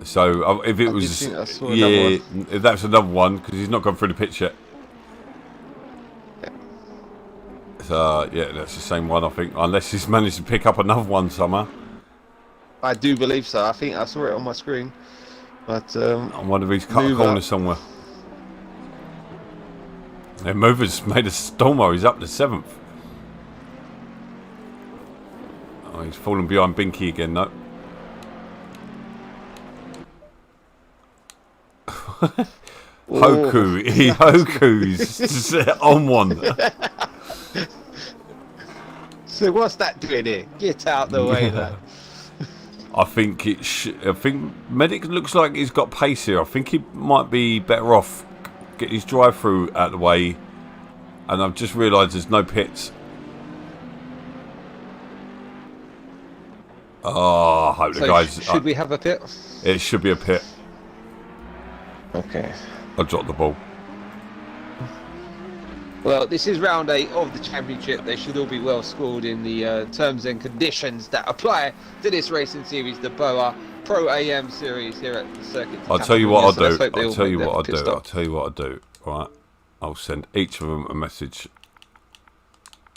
Speaker 1: So if it was if that's another one because he's not gone through the pitch yet.
Speaker 2: Yeah.
Speaker 1: So yeah, that's the same one I think, unless he's managed to pick up another one somehow.
Speaker 2: I do believe so. I think I saw it on my screen. But
Speaker 1: I wonder if he's cut a corner somewhere. Yeah, Mover's made a stormer. He's up to 7th. Oh, he's fallen behind Binky again, though. Hoku's on one.
Speaker 2: So what's that doing here? Get out the way, lad.
Speaker 1: I think I think Medic looks like he's got pace here. I think he might be better off getting his drive-through out of the way. And I've just realised there's no pits. Oh, I hope the guys...
Speaker 2: Should we have a pit?
Speaker 1: It should be a pit.
Speaker 2: Okay.
Speaker 1: I dropped the ball.
Speaker 2: Well, this is round 8 of the championship. They should all be well scored in the terms and conditions that apply to this racing series, the BoA Pro AM series here at the circuit.
Speaker 1: I'll tell you what I'll do. I'll tell you what I'll do. Right. I'll send each of them a message.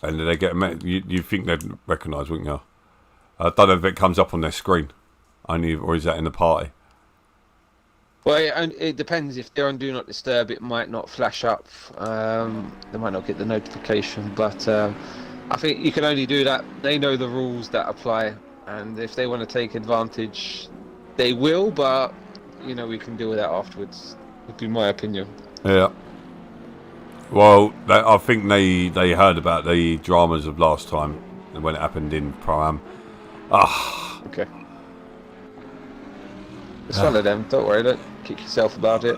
Speaker 1: And then they get a you think they'd recognise, wouldn't you? I don't know if it comes up on their screen. Only, or is that in the party?
Speaker 2: Well, it depends. If they're on Do Not Disturb, it might not flash up. They might not get the notification. But I think you can only do that. They know the rules that apply. And if they want to take advantage, they will. But, you know, we can deal with that afterwards, would be my opinion.
Speaker 1: Yeah. Well, I think they heard about the dramas of last time when it happened in Pro-Am.
Speaker 2: Okay. It's one of them. Don't worry. Don't kick yourself about it.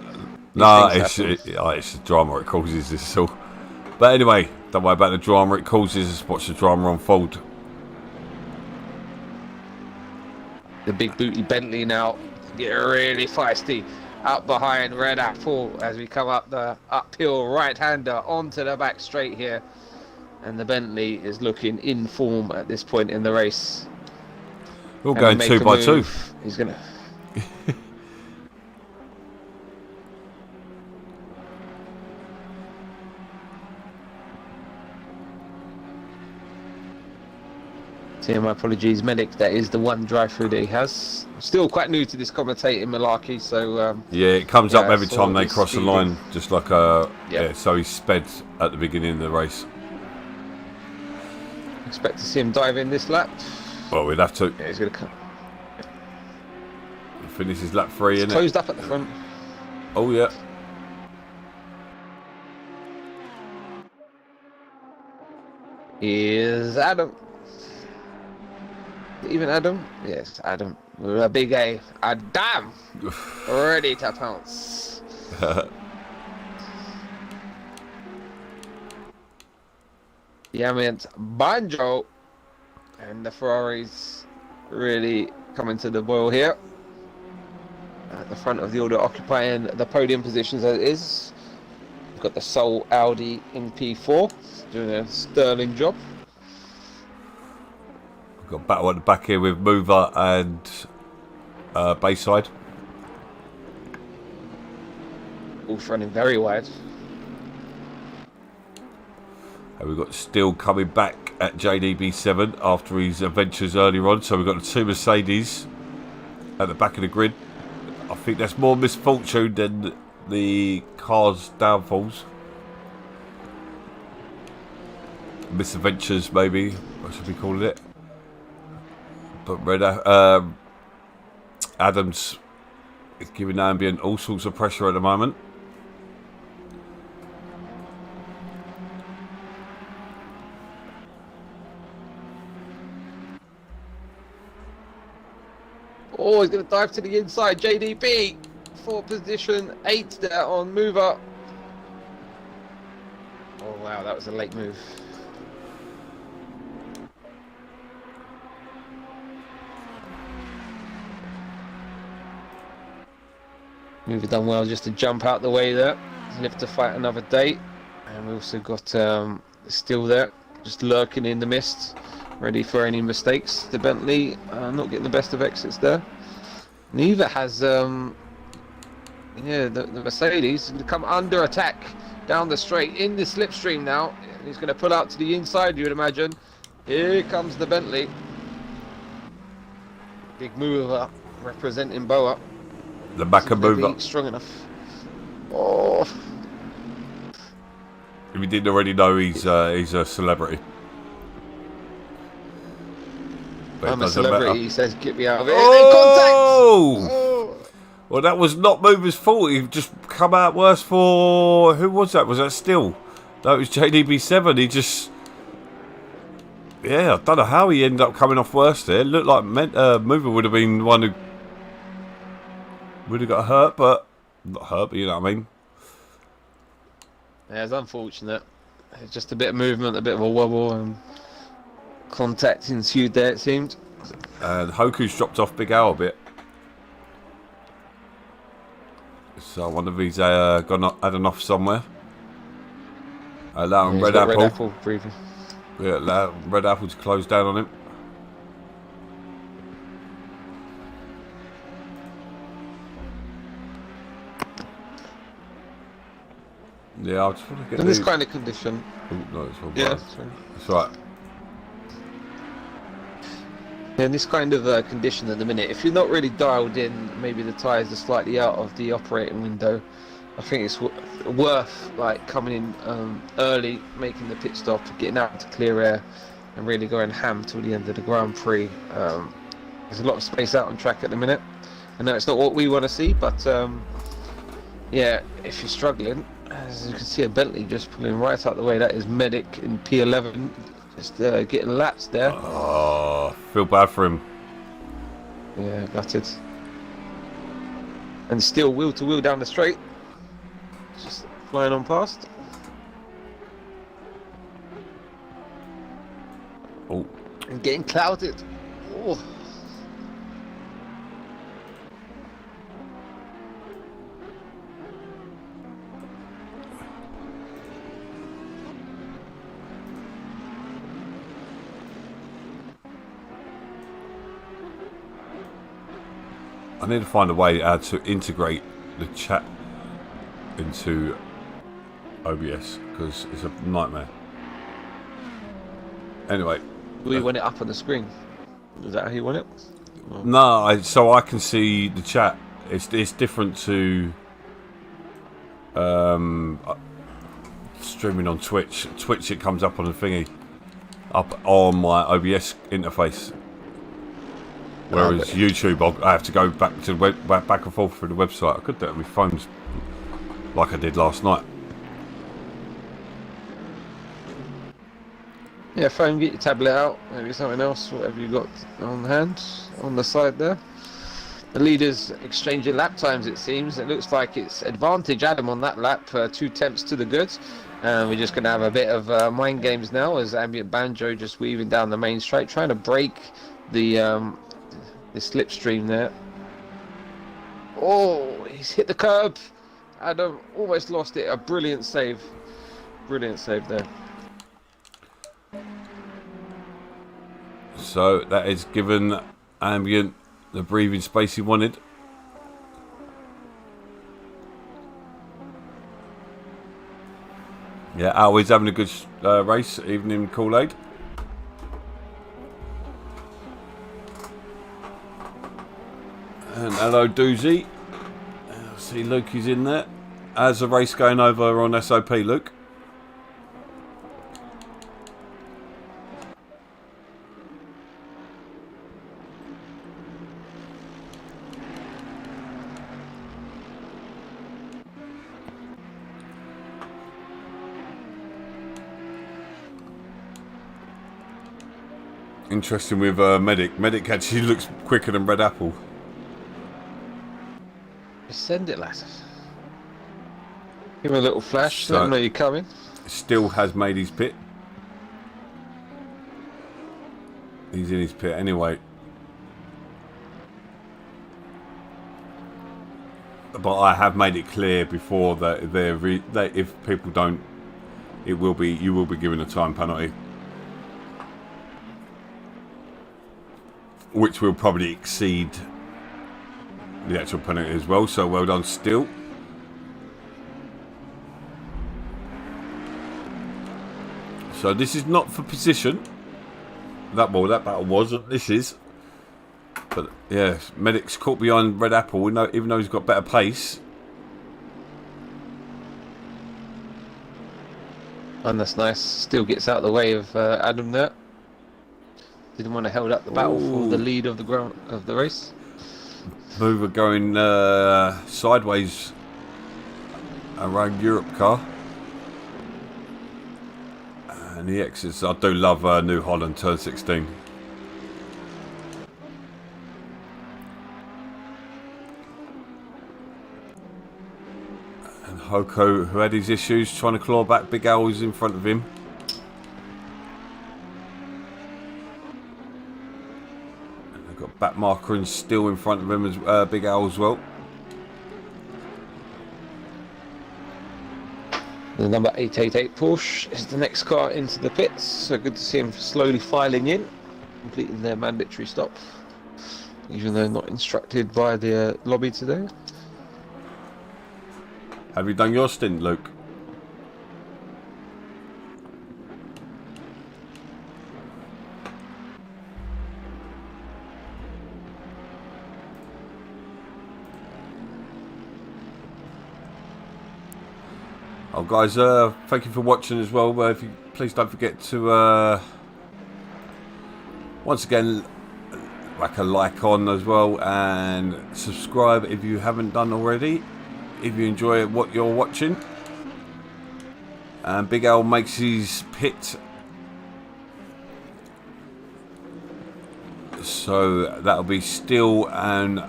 Speaker 1: No, it's the drama it causes. This all. But anyway, don't worry about the drama it causes. Just watch the drama unfold.
Speaker 2: The big booty Bentley now get really feisty out behind Red Apple as we come up the uphill right-hander onto the back straight here, and the Bentley is looking in form at this point in the race.
Speaker 1: We're going 2 by 2.
Speaker 2: He's gonna. My apologies, Medic. That is the one drive-through that he has. I'm still quite new to this commentating malarkey, so
Speaker 1: yeah, it comes up every time they cross the line, just like so he sped at the beginning of the race.
Speaker 2: Expect to see him dive in this lap.
Speaker 1: Well, we'd have to.
Speaker 2: Yeah, he's gonna come.
Speaker 1: Finish his lap 3, isn't it?
Speaker 2: Closed up at the front.
Speaker 1: Oh yeah.
Speaker 2: Here's Adam. Even Adam? Yes, Adam. With a big A. Adam! Ready to pounce. Yamant Banjo. And the Ferraris really coming to the boil here. At the front of the order, occupying the podium positions as it is. We've got the Soul Audi in P4. Doing a sterling job.
Speaker 1: Got battle at the back here with Mover and Bayside.
Speaker 2: Both running very wide.
Speaker 1: And we've got Steele coming back at JDB7 after his adventures earlier on. So we've got the 2 Mercedes at the back of the grid. I think that's more misfortune than the car's downfalls. Misadventures, maybe. What should we call it? But Adams is giving Ambient all sorts of pressure at the moment.
Speaker 2: Oh, he's going to dive to the inside. JDB, 4th position, 8 there on Mover. Oh, wow, that was a late move. Mover done well just to jump out the way there. Live to fight another day. And we also got Still there, just lurking in the mist, ready for any mistakes. The Bentley not getting the best of exits there. Neither has the Mercedes going to come under attack down the straight in the slipstream now. He's going to pull out to the inside, you would imagine. Here comes the Bentley. Big Mover representing BoA.
Speaker 1: The back of Mover.
Speaker 2: Strong enough. Oh.
Speaker 1: If you didn't already know, he's a celebrity. But
Speaker 2: I'm a celebrity,
Speaker 1: matter.
Speaker 2: he says, get me out of it.
Speaker 1: Oh!
Speaker 2: Contact! Oh!
Speaker 1: Well, that was not Mover's fault. He just come out worse for... Who was that? Was that Still? That was JDB7. He just... Yeah, I don't know how he ended up coming off worse there. It looked like Mover would have been one who would have got hurt, but... Not hurt, but you know what I mean.
Speaker 2: Yeah, it's unfortunate. It's just a bit of movement, a bit of a wobble, and contact ensued there, it seemed.
Speaker 1: And Hoku's dropped off Big Al a bit. So I wonder if he's had enough somewhere. Allowing Red Apple. Yeah, allow Red Apple to close down on him. Yeah, I just want to get
Speaker 2: In this kind of condition.
Speaker 1: Oh, no, it's all
Speaker 2: Yeah.
Speaker 1: right.
Speaker 2: Sorry.
Speaker 1: That's right.
Speaker 2: In this kind of condition at the minute, if you're not really dialed in, maybe the tyres are slightly out of the operating window. I think it's worth like coming in early, making the pit stop, getting out to clear air, and really going ham till the end of the Grand Prix. There's a lot of space out on track at the minute. I know it's not what we want to see, but yeah, if you're struggling, as you can see a Bentley just pulling right out the way. That is Medic in P11, just getting laps there.
Speaker 1: Oh, feel bad for him.
Speaker 2: Yeah, gutted. And still wheel to wheel down the straight. Just flying on past.
Speaker 1: Oh,
Speaker 2: And getting clouded. Oh.
Speaker 1: I need to find a way how to integrate the chat into OBS because it's a nightmare. Anyway,
Speaker 2: We want it up on the screen. Is that how you want it? Or...
Speaker 1: no, so I can see the chat. It's different to streaming on Twitch. Twitch, it comes up on the thingy, up on my OBS interface. Whereas YouTube, I have to go back to back and forth through the website. I could do it on my phones, like I did last night.
Speaker 2: Yeah, phone, get your tablet out, maybe something else, whatever you got on hand, on the side there. The leaders exchanging lap times, it seems. It looks like it's advantage Adam on that lap, 2 tenths to the good. And we're just going to have a bit of mind games now as Ambient Banjo just weaving down the main straight, trying to break the slipstream there. Oh, he's hit the curb. Adam almost lost it. A brilliant save. Brilliant save there.
Speaker 1: So that is given Ambient the breathing space he wanted. Yeah, always having a good race, evening Kool-Aid. And hello Doozy. I see Luke is in there. How's the race going over on SOP, Luke? Interesting with Medic. Medic actually looks quicker than Red Apple.
Speaker 2: Send it, lads. Give him a little flash,
Speaker 1: So,
Speaker 2: let him know you're coming.
Speaker 1: Still has made his pit. He's in his pit anyway. But I have made it clear before that if people don't, you will be given a time penalty, which will probably exceed the actual penalty as well. So well done, still. So this is not for position. That battle wasn't. This is. But yeah, Medic's caught behind Red Apple. Even though he's got better pace.
Speaker 2: And that's nice. Still gets out of the way of Adam there. Didn't want to hold up the battle for the lead of the race.
Speaker 1: Mover going sideways around Europe car. And the exits. I do love New Holland turn 16. And Hoko, who had his issues trying to claw back, Big Al was in front of him. And they've got back marker and still in front of him as Big Al as well.
Speaker 2: The number 888 Porsche is the next car into the pits, so good to see him slowly filing in, completing their mandatory stop, even though not instructed by the lobby today.
Speaker 1: Have you done your stint, Luke? Oh, guys, thank you for watching as well. If you please don't forget to once again whack a like on as well and subscribe if you haven't done already. If you enjoy what you're watching. And Big Al makes his pit. So that'll be Steel and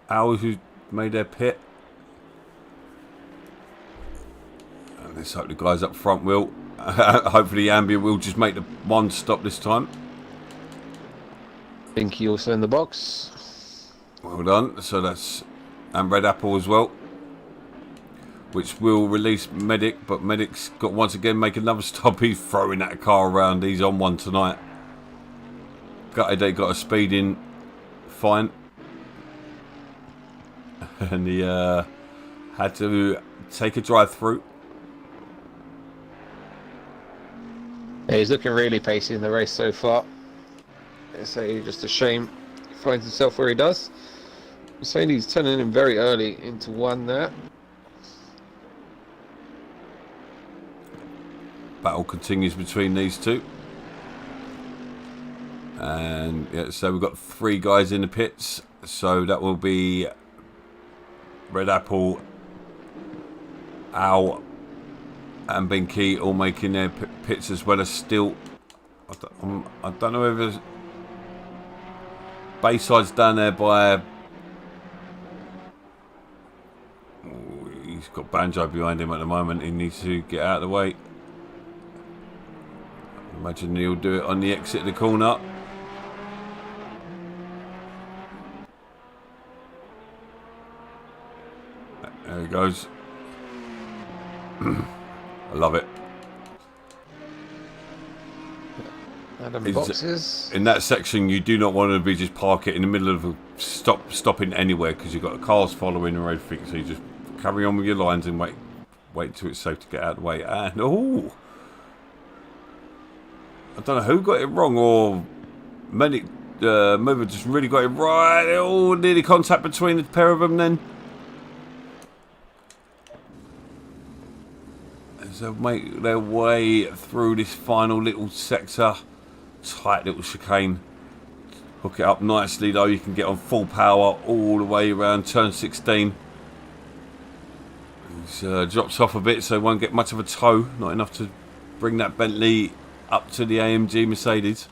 Speaker 1: Al who made their pit. And let's hope the guys up front will. Hopefully Ambient will just make the one stop this time.
Speaker 2: Binky also in the box.
Speaker 1: Well done. So that's and Red Apple as well, which will release Medic, but Medic's got once again make another stop. He's throwing that car around. He's on one tonight. Gutted they got a speeding fine, and he had to take a drive through.
Speaker 2: Yeah, he's looking really pacey in the race so far. It's just a shame he finds himself where he does. Mercedes turning him very early into one there.
Speaker 1: Battle continues between these two. And yeah, so we've got 3 guys in the pits. So that will be Red Apple, Al and Binky all making their pits as well as Steel. I don't know whether Bayside's down there by... Oh, he's got Banjo behind him at the moment. He needs to get out of the way. Imagine he'll do it on the exit of the corner. There he goes. I love it.
Speaker 2: Boxes.
Speaker 1: In that section, you do not want to be just park it in the middle of a stopping anywhere because you've got cars following or everything. So you just carry on with your lines and wait till it's safe to get out of the way. And oh, I don't know who got it wrong or Medic Mover just really got it right. Oh, nearly contact between the pair of them then. As they make their way through this final little sector. Tight little chicane. Hook it up nicely though. You can get on full power all the way around turn 16. He's drops off a bit so he won't get much of a tow. Not enough to bring that Bentley up to the AMG Mercedes.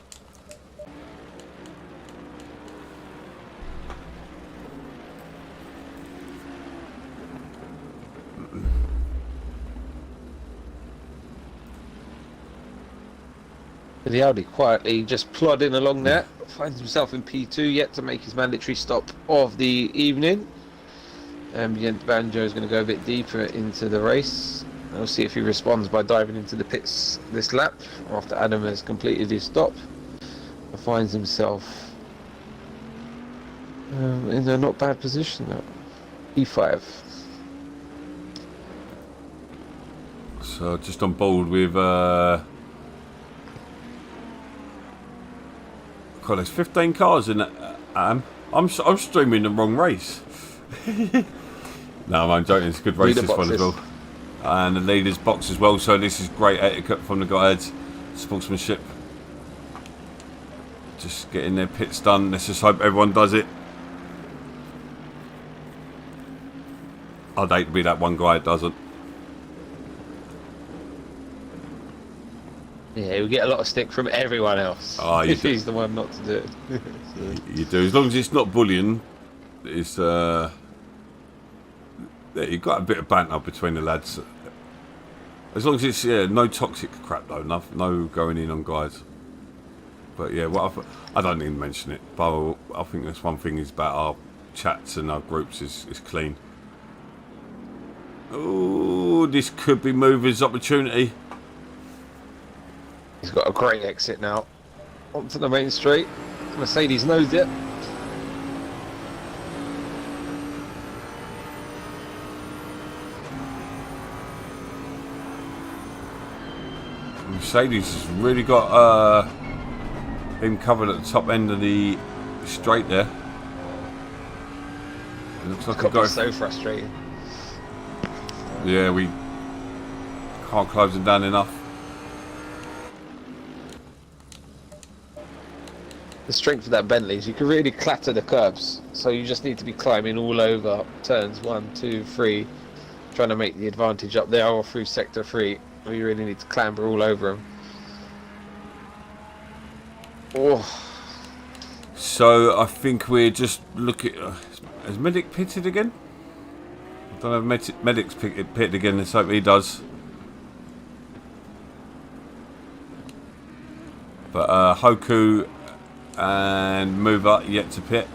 Speaker 2: The Audi quietly just plodding along there, finds himself in P2, yet to make his mandatory stop of the evening. Ambient Banjo is going to go a bit deeper into the race. We'll see if he responds by diving into the pits this lap after Adam has completed his stop and finds himself in a not bad position now. P5.
Speaker 1: So just on board with God, there's 15 cars in it. I'm streaming the wrong race. No, I'm joking. It's a good race this one as well. And the leaders box as well. So this is great etiquette from the guys. Sportsmanship. Just getting their pits done. Let's just hope everyone does it. I'd hate to be that one guy that doesn't.
Speaker 2: Yeah, we get a lot of stick from everyone else.
Speaker 1: Oh,
Speaker 2: if he's the one not to do it.
Speaker 1: You do, as long as it's not bullying. It's you've got a bit of banter between the lads. As long as it's no toxic crap though, no going in on guys. But yeah, well, I don't even mention it. But I think that's one thing is about our chats and our groups is clean. Oh, this could be Mover's opportunity.
Speaker 2: He's got a great exit now onto the main straight. Mercedes knows it.
Speaker 1: Mercedes has really got him covered at the top end of the straight there. It looks like
Speaker 2: It's got so frustrating.
Speaker 1: Yeah, Can't close them down enough.
Speaker 2: The strength of that Bentley is you can really clatter the curbs. So you just need to be climbing all over turns 1, 2, 3, trying to make the advantage up there or through sector 3. Where you really need to clamber all over them. Oh.
Speaker 1: So I think we're just looking. Has Medic pitted again? I don't know if Medic's pitted again. Let's hope he does. But Hoku and Mover yet to pit.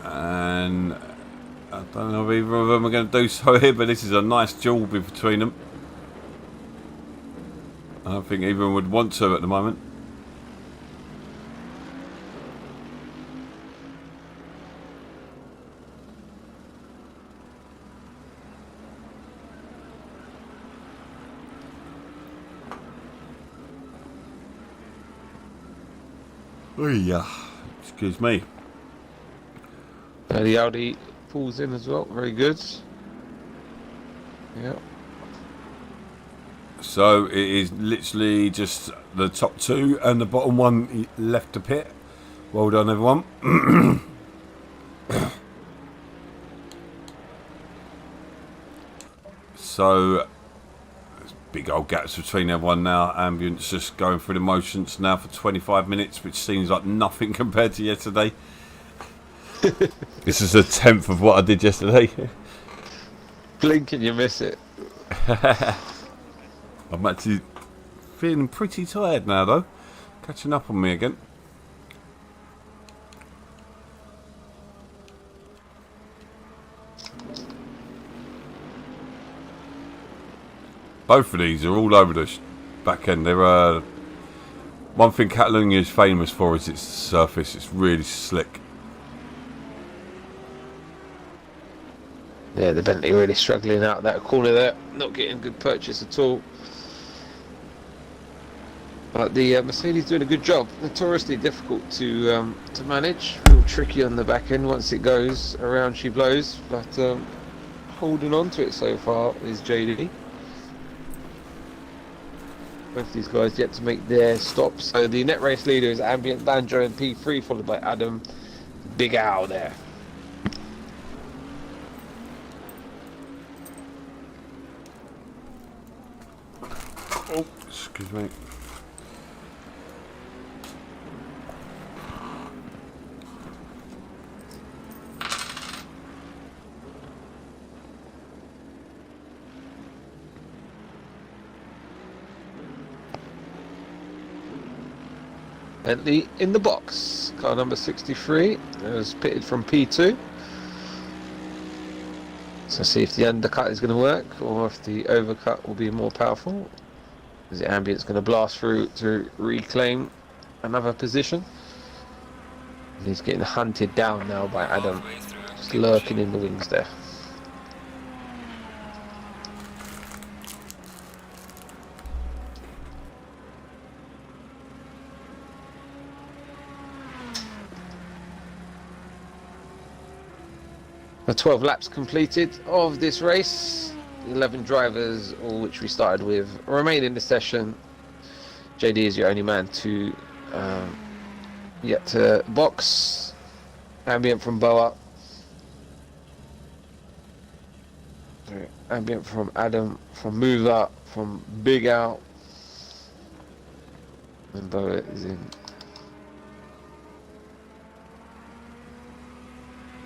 Speaker 1: And I don't know if either of them are going to do so here, but this is a nice duel between them. I don't think either of them would want to at the moment. Oh yeah, excuse me.
Speaker 2: The Audi pulls in as well, very good. Yeah.
Speaker 1: So it is literally just the top two and the bottom one left to pit. Well done, everyone. So there's big old gaps between everyone now. Ambience just going through the motions now for 25 minutes, which seems like nothing compared to yesterday. This is a tenth of what I did yesterday.
Speaker 2: Blink and you miss it.
Speaker 1: I'm actually feeling pretty tired now, though. Catching up on me again. Both of these are all over the back end. They're one thing Catalonia is famous for is its surface. It's really slick.
Speaker 2: Yeah, the Bentley really struggling out that corner there, not getting good purchase at all. But the Mercedes doing a good job. Notoriously difficult to manage. Real tricky on the back end. Once it goes around, she blows. But holding on to it so far is JD. Both these guys yet to make their stops. So the net race leader is Ambient, Banjo, and P3, followed by Adam, Big Al there.
Speaker 1: Oh, excuse me.
Speaker 2: Bentley in the box. Car number 63. It was pitted from P2. So see if the undercut is going to work or if the overcut will be more powerful. Is the Ambient's going to blast through to reclaim another position? And he's getting hunted down now by Adam. Just lurking in the wings there. The 12 laps completed of this race. 11 drivers, all which we started with, remain in the session. JD is your only man to yet to box. Ambient from BoA. Ambient from Adam, from Mover, from Big Al. And BoA is in.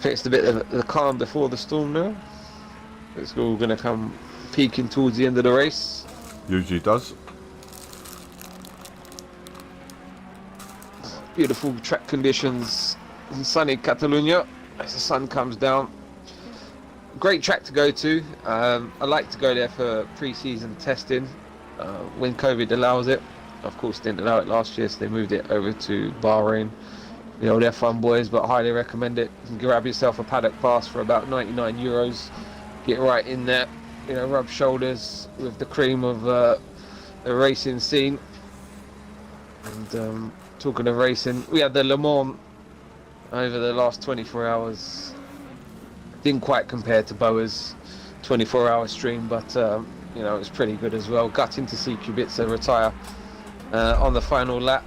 Speaker 2: It's a bit of the calm before the storm now. It's all going to come peaking towards the end of the race.
Speaker 1: Usually does.
Speaker 2: Beautiful track conditions in sunny Catalonia as the sun comes down. Great track to go to. I like to go there for pre-season testing when COVID allows it. Of course, didn't allow it last year, so they moved it over to Bahrain. You know, they're fun boys, but highly recommend it. You can grab yourself a paddock pass for about €99. Get right in there, you know, rub shoulders with the cream of the racing scene. And talking of racing, we had the Le Mans over the last 24 hours. Didn't quite compare to BoA's 24-hour stream, but you know, it was pretty good as well. Gutting to see Kubica retire on the final lap.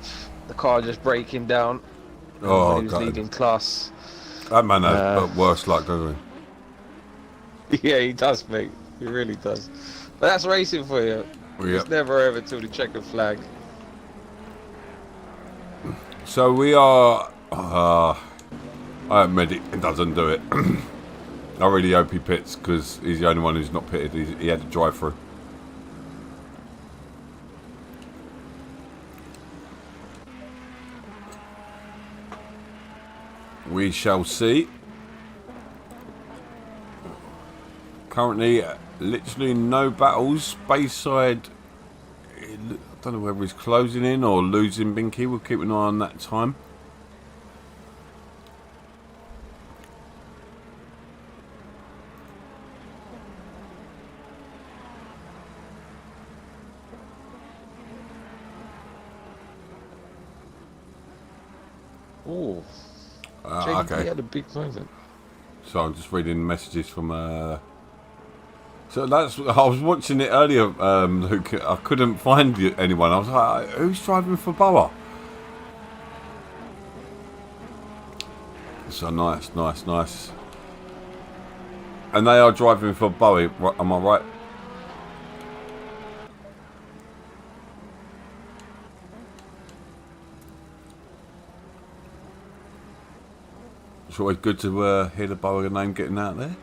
Speaker 2: The car just breaking down.
Speaker 1: Oh,
Speaker 2: when he was leading class.
Speaker 1: That man has worse luck, doesn't
Speaker 2: he? Yeah, he does, mate. He really does. But that's racing for you.
Speaker 1: Yep.
Speaker 2: It's never over till the checkered flag.
Speaker 1: So we are. I admit it doesn't do it. I really hope he pits because he's the only one who's not pitted. He had to drive through. We shall see. Currently, literally no battles. Bayside, I don't know whether he's closing in or losing Binky. We'll keep an eye on that time.
Speaker 2: Oh, JD
Speaker 1: okay.
Speaker 2: had a big moment.
Speaker 1: So I'm just reading messages from. So that's. I was watching it earlier, Luke. I couldn't find anyone. I was like, who's driving for BoA? So nice. And they are driving for BoA. Am I right? It's always good to hear the BoA name getting out there.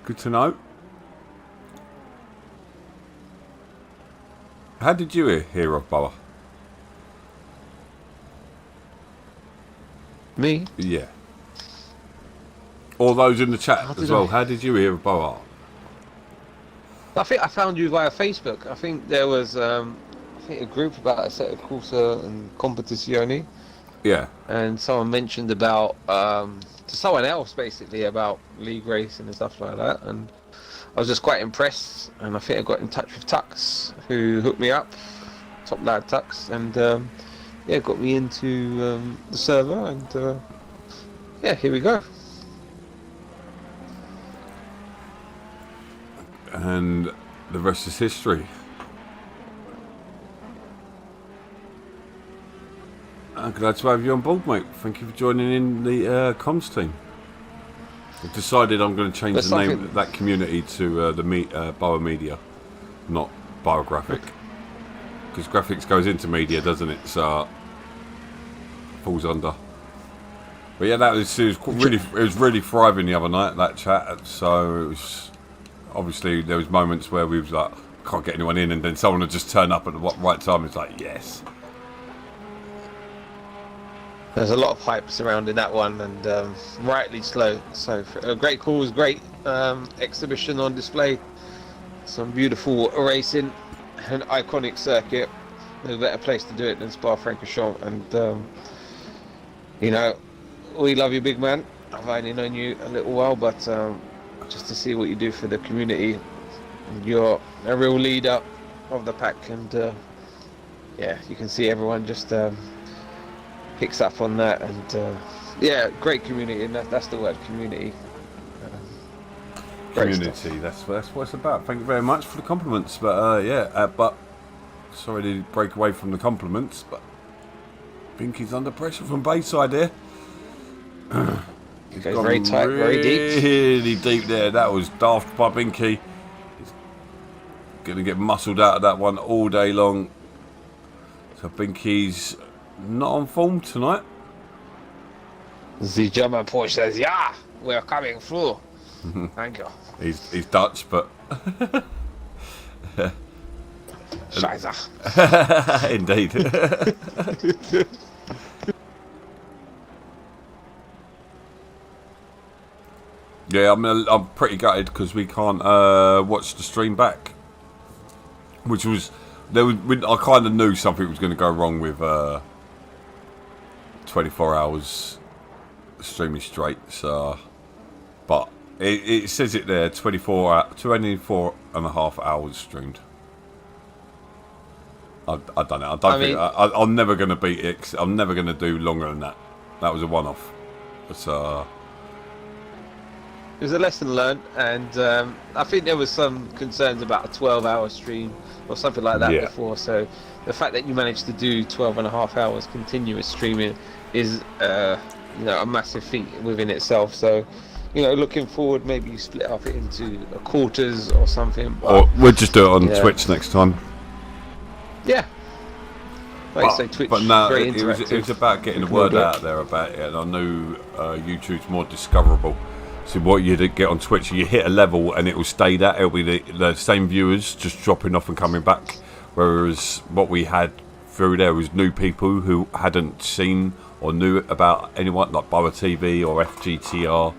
Speaker 1: Good to know. How did you hear of BoA?
Speaker 2: Me?
Speaker 1: Yeah. All those in the chat as well.
Speaker 2: I?
Speaker 1: How did you hear of BoA?
Speaker 2: I think I found you via Facebook. I think there was a group about Assetto Corsa and Competizione.
Speaker 1: Yeah.
Speaker 2: And someone mentioned about to someone else basically about league racing and stuff like that, and I was just quite impressed. And I think I got in touch with Tux, who hooked me up, top lad Tux, and yeah, got me into the server, and yeah, here we go.
Speaker 1: And the rest is history. I'm glad to have you on board, mate. Thank you for joining in the comms team. I've decided I'm going to change the name of that community to the BoA Media, not Biographic. Because graphics goes into media, doesn't it? So falls under. But yeah, it was really thriving the other night, that chat. So it was obviously there was moments where we was like, can't get anyone in, and then someone would just turn up at the right time. It's like, yes.
Speaker 2: There's a lot of hype surrounding that one, and rightly slow. So a great cause, great exhibition on display. Some beautiful racing, an iconic circuit. No better place to do it than Spa-Francorchamps. And you know, we love you, big man. I've only known you a little while, but just to see what you do for the community, you're a real leader of the pack, and yeah, you can see everyone just picks up on that, and yeah, great community, and that's the word, community.
Speaker 1: Community, that's what it's about. Thank you very much for the compliments, but yeah, but sorry to break away from the compliments, but Binky's under pressure from Bayside here.
Speaker 2: He's very tight, very deep.
Speaker 1: Really deep there. That was daft by Binky. He's gonna get muscled out of that one all day long. So Binky's not on form tonight.
Speaker 2: The German Porsche says, "Yeah, we're coming through." Thank you.
Speaker 1: He's Dutch, but
Speaker 2: Scheiße.
Speaker 1: indeed. Yeah, I'm pretty gutted because we can't watch the stream back, which was I kind of knew something was going to go wrong with 24 hours streaming straight. So, but it says it there, 24 and a half hours streamed. I don't know. I'm never going to beat it. I'm never going to do longer than that. That was a one-off. So
Speaker 2: it was a lesson learned, and I think there was some concerns about a 12-hour stream or something like that
Speaker 1: Yeah.
Speaker 2: before. So the fact that you managed to do 12 and a half hours continuous streaming is, a massive feat within itself. So, looking forward, maybe you split up it into quarters or something. But,
Speaker 1: Or we'll just do it on
Speaker 2: yeah.
Speaker 1: Twitch next time.
Speaker 2: Yeah. Like you say, Twitch,
Speaker 1: But no,
Speaker 2: very
Speaker 1: it
Speaker 2: interactive.
Speaker 1: was about getting the
Speaker 2: You can all
Speaker 1: word
Speaker 2: do it.
Speaker 1: out there about it, and I knew YouTube's more discoverable. So what you get on Twitch, you hit a level and it will stay that. It'll be the same viewers just dropping off and coming back. Whereas what we had through there was new people who hadn't seen or knew about anyone like BoA TV or FGTR.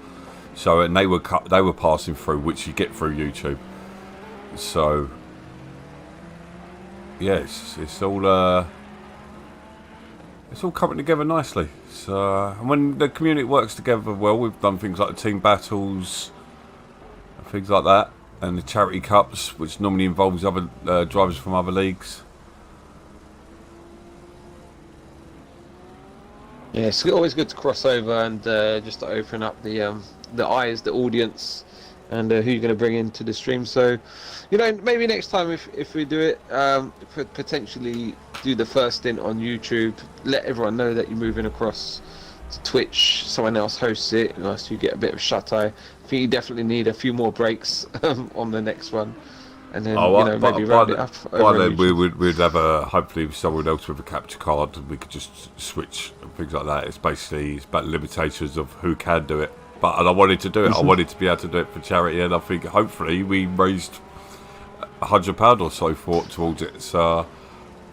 Speaker 1: So and they were passing through, which you get through YouTube. So yes, it's all coming together nicely. So and when the community works together well, we've done things like the team battles, and things like that, and the charity cups, which normally involves other drivers from other leagues.
Speaker 2: Yeah, it's always good to cross over and just to open up the eyes, the audience, and who you're going to bring into the stream. So, maybe next time if we do it, potentially do the first stint on YouTube. Let everyone know that you're moving across to Twitch. Someone else hosts it, so you get a bit of shut eye. I think you definitely need a few more breaks on the next one. And then, maybe round it up.
Speaker 1: By then, we'd have hopefully someone else with a capture card, and we could just switch and things like that. It's about limitations of who can do it. And I wanted to do it. I wanted to be able to do it for charity, and I think hopefully we raised £100 or so towards it. So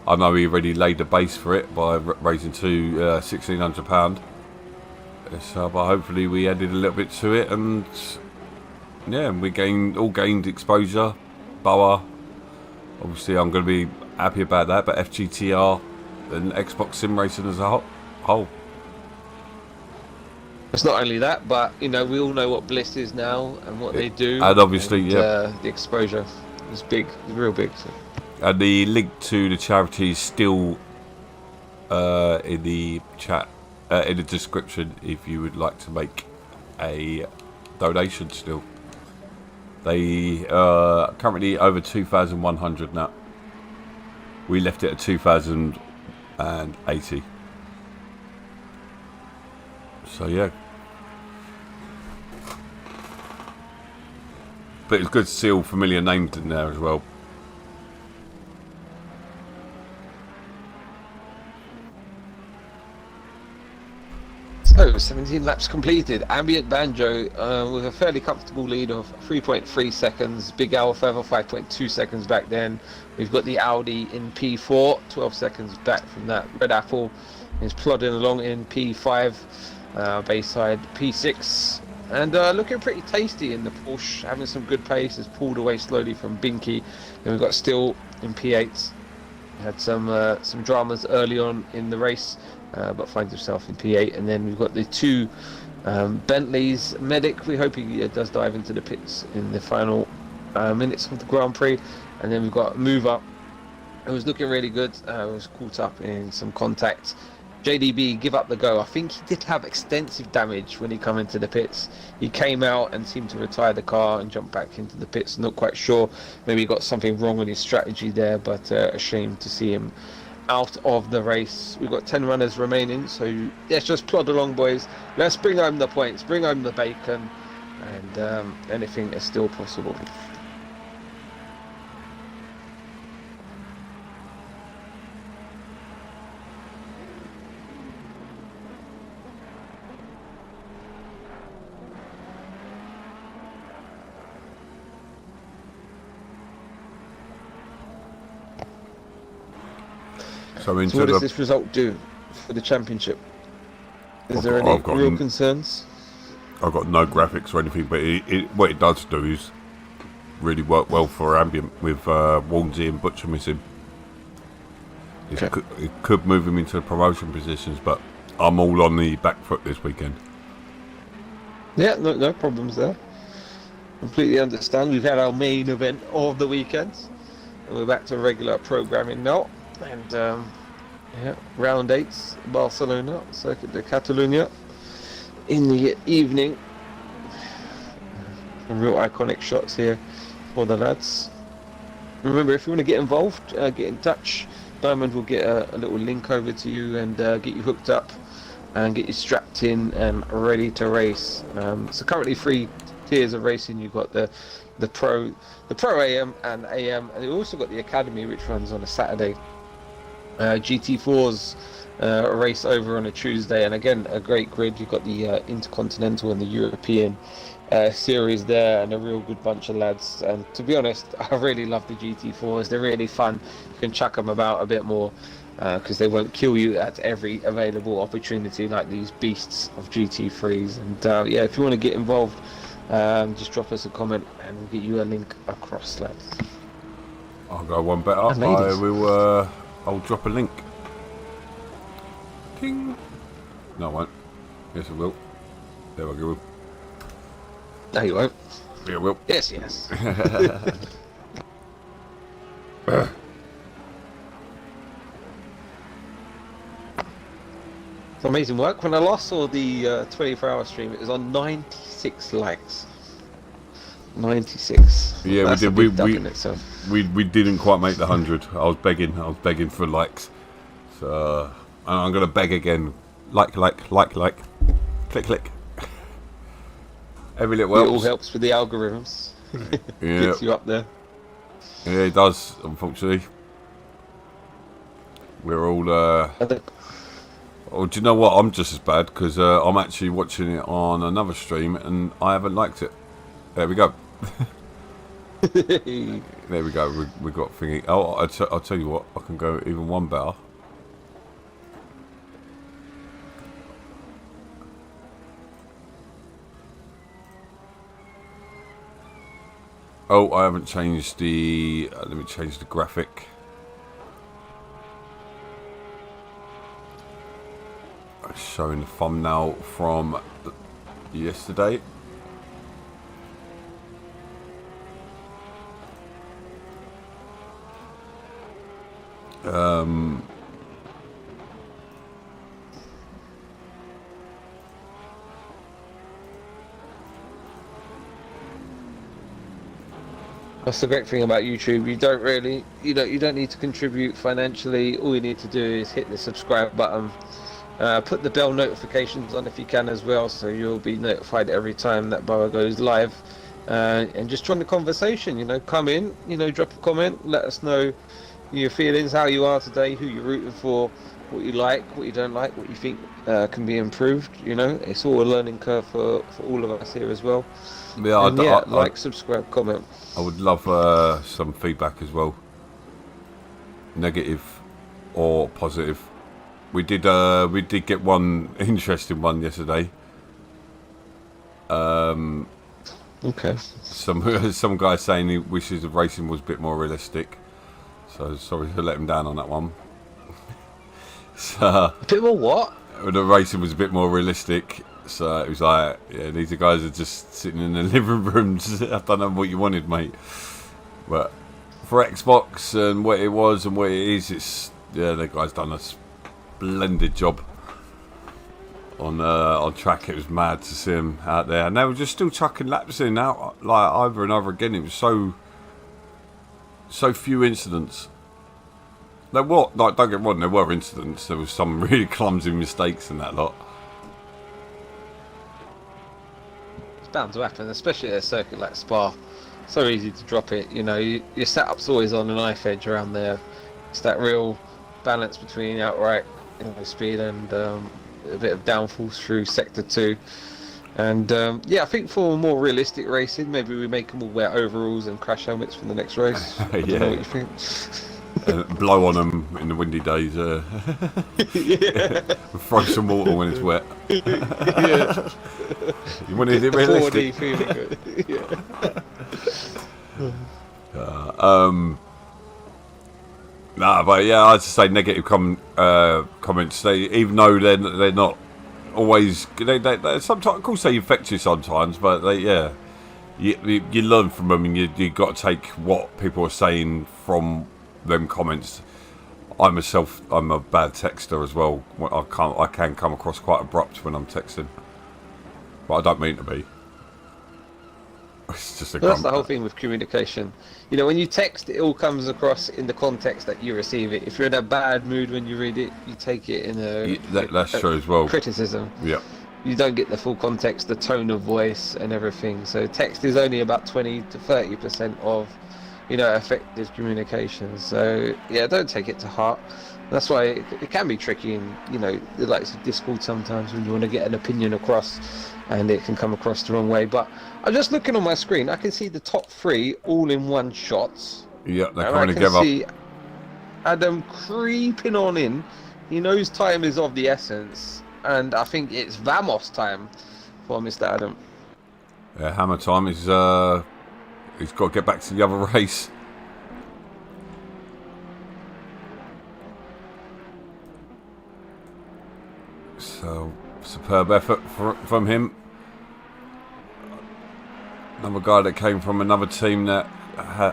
Speaker 1: I know we already laid the base for it by raising to £1,600. So, but hopefully we added a little bit to it, and yeah, we gained exposure. BoA, obviously I'm going to be happy about that, but FGTR and Xbox Sim Racing as a whole.
Speaker 2: It's not only that, but we all know what Bliss is now and what they do.
Speaker 1: And obviously,
Speaker 2: the exposure is big, it's real big. So.
Speaker 1: And the link to the charity is still in the chat, in the description, if you would like to make a donation still. They are currently over 2,100 now. We left it at 2,080. So yeah. But it's good to see all familiar names in there as well.
Speaker 2: So, 17 laps completed. Ambient Banjo with a fairly comfortable lead of 3.3 seconds. Big Owl further 5.2 seconds back then. We've got the Audi in P4, 12 seconds back from that. Red Apple is plodding along in P5, Bayside P6. And looking pretty tasty in the Porsche, having some good pace. Has pulled away slowly from Binky. Then we've got Still in P8. Had some dramas early on in the race. But finds himself in P8, and then we've got the two Bentleys. Medic, we hope he does dive into the pits in the final minutes of the Grand Prix, and then we've got Move Up. It was looking really good. Was caught up in some contact. JDB, give up the go. I think he did have extensive damage when he came into the pits. He came out and seemed to retire the car and jump back into the pits. Not quite sure. Maybe he got something wrong with his strategy there, but a shame to see him out of the race. We've got 10 runners remaining, so let's just plod along, boys. Let's bring home the points, bring home the bacon, and anything is still possible. So what does this result do for the championship? Is there any real concerns?
Speaker 1: I've got no graphics or anything, but what it does do is really work well for Ambient with Walmsley and Butcher missing. It could move him into the promotion positions, but I'm all on the back foot this weekend.
Speaker 2: Yeah, no problems there. Completely understand. We've had our main event of the weekend, and we're back to regular programming now. And round 8, Barcelona, Circuit de Catalunya in the evening. Some real iconic shots here for the lads. Remember, if you want to get involved, get in touch. Diamond will get a little link over to you and get you hooked up and get you strapped in and ready to race. So currently 3 tiers of racing. You've got the pro AM and AM, and you've also got the academy, which runs on a Saturday. GT4s race over on a Tuesday, and again a great grid. You've got the Intercontinental and the European series there, and a real good bunch of lads. And to be honest, I really love the GT4s. They're really fun. You can chuck them about a bit more because they won't kill you at every available opportunity like these beasts of GT3s. And yeah, if you want to get involved, just drop us a comment and we'll get you a link across, lads.
Speaker 1: I'll go one better. I will. I'll drop a link. Ding. No, I won't. Yes, I will. There we go.
Speaker 2: No, you won't.
Speaker 1: Yeah, I will.
Speaker 2: Yes, yes. It's amazing work. When I last saw the 24-hour stream, it was on 96 likes. 96.
Speaker 1: Yeah,
Speaker 2: that's
Speaker 1: we
Speaker 2: a big
Speaker 1: did.
Speaker 2: duck in itself.
Speaker 1: We didn't quite make the 100. I was begging for likes. So I'm gonna beg again. Like. Click. Every little
Speaker 2: It
Speaker 1: helps.
Speaker 2: all helps with the algorithms.
Speaker 1: Yeah.
Speaker 2: Gets you up there.
Speaker 1: Yeah, it does. Unfortunately, we're all. Oh, do you know what? I'm just as bad because I'm actually watching it on another stream and I haven't liked it. There we go. There we go. We got thingy. Oh, I'll tell you what. I can go even one better. Oh, I haven't changed the. Let me change the graphic. Showing the thumbnail from yesterday.
Speaker 2: That's the great thing about YouTube. You don't really, you don't need to contribute financially. All you need to do is hit the subscribe button. Put the bell notifications on if you can as well, so you'll be notified every time that BoA goes live. And just join the conversation. Come in. Drop a comment. Let us know your feelings, how you are today, who you're rooting for, what you like, what you don't like, what you think can be improved. It's all a learning curve for all of us here as well.
Speaker 1: Yeah,
Speaker 2: like, subscribe, comment.
Speaker 1: I would love some feedback as well, negative or positive. We did get one interesting one yesterday.
Speaker 2: Okay.
Speaker 1: Some guy saying he wishes the racing was a bit more realistic. So sorry to let him down on that one. So,
Speaker 2: a bit more what?
Speaker 1: The racing was a bit more realistic. So it was like, yeah, these guys are just sitting in the living rooms. I don't know what you wanted, mate. But for Xbox and what it was and what it is, it's the guy's done a splendid job on track. It was mad to see them out there, and they were just still chucking laps in out like over and over again. It was so few incidents. There were, like, don't get me wrong, there were incidents. There was some really clumsy mistakes in that lot.
Speaker 2: It's bound to happen, especially at a circuit like Spa. So easy to drop it. Your setup's always on a knife edge around there. It's that real balance between outright speed and a bit of downforce through sector 2. And yeah, I think for more realistic racing, maybe we make them all wear overalls and crash helmets for the next race. I don't know what you think.
Speaker 1: Blow on them in the windy days.
Speaker 2: Yeah.
Speaker 1: Throw some water when it's wet.
Speaker 2: Yeah.
Speaker 1: You wanted it realistic.
Speaker 2: 4D feeling good. Yeah.
Speaker 1: Nah, but yeah, I'd say negative comments. Even though they're not always, they sometimes, of course, they affect you sometimes. But you learn from them, and you got to take what people are saying from them comments. I'm a bad texter as well. I can come across quite abrupt when I'm texting, but I don't mean to be. It's just a
Speaker 2: But that's the whole thing with communication. You know, when you text, it all comes across in the context that you receive it. If you're in a bad mood when you read it, you take it in
Speaker 1: That's true as well.
Speaker 2: criticism.
Speaker 1: Yeah.
Speaker 2: You don't get the full context, the tone of voice, and everything. So text is only about 20 to 30% of, you know, effective communication. So yeah, don't take it to heart. That's why it can be tricky in, you know, the likes of Discord sometimes when you want to get an opinion across, and it can come across the wrong way. But I'm just looking on my screen. I can see the top 3 all in one shots.
Speaker 1: Yeah, they're
Speaker 2: And
Speaker 1: coming
Speaker 2: I can
Speaker 1: together.
Speaker 2: see Adam creeping on in. He knows time is of the essence, and I think it's Vamos time for Mr. Adam.
Speaker 1: Yeah, hammer time is. He's got to get back to the other race. So superb effort from him. Another guy that came from another team that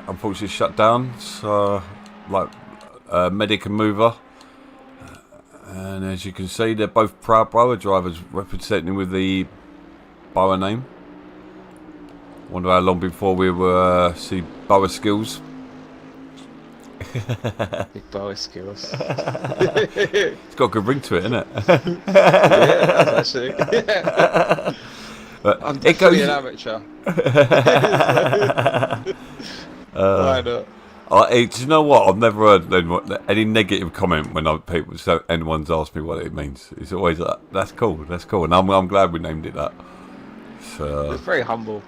Speaker 1: unfortunately shut down. So like Medic and Mover. And as you can see, they're both proud BoA drivers representing with the BoA name. Wonder how long before we will see BoA skills.
Speaker 2: Big BoA skills.
Speaker 1: It's got a good ring to it, isn't it?
Speaker 2: Yeah, that's actually. I'm definitely an amateur. Why not?
Speaker 1: Do you know what? I've never heard any negative comment when anyone's asked me what it means. It's always like, that's cool, and I'm glad we named it that. So
Speaker 2: It's very humble.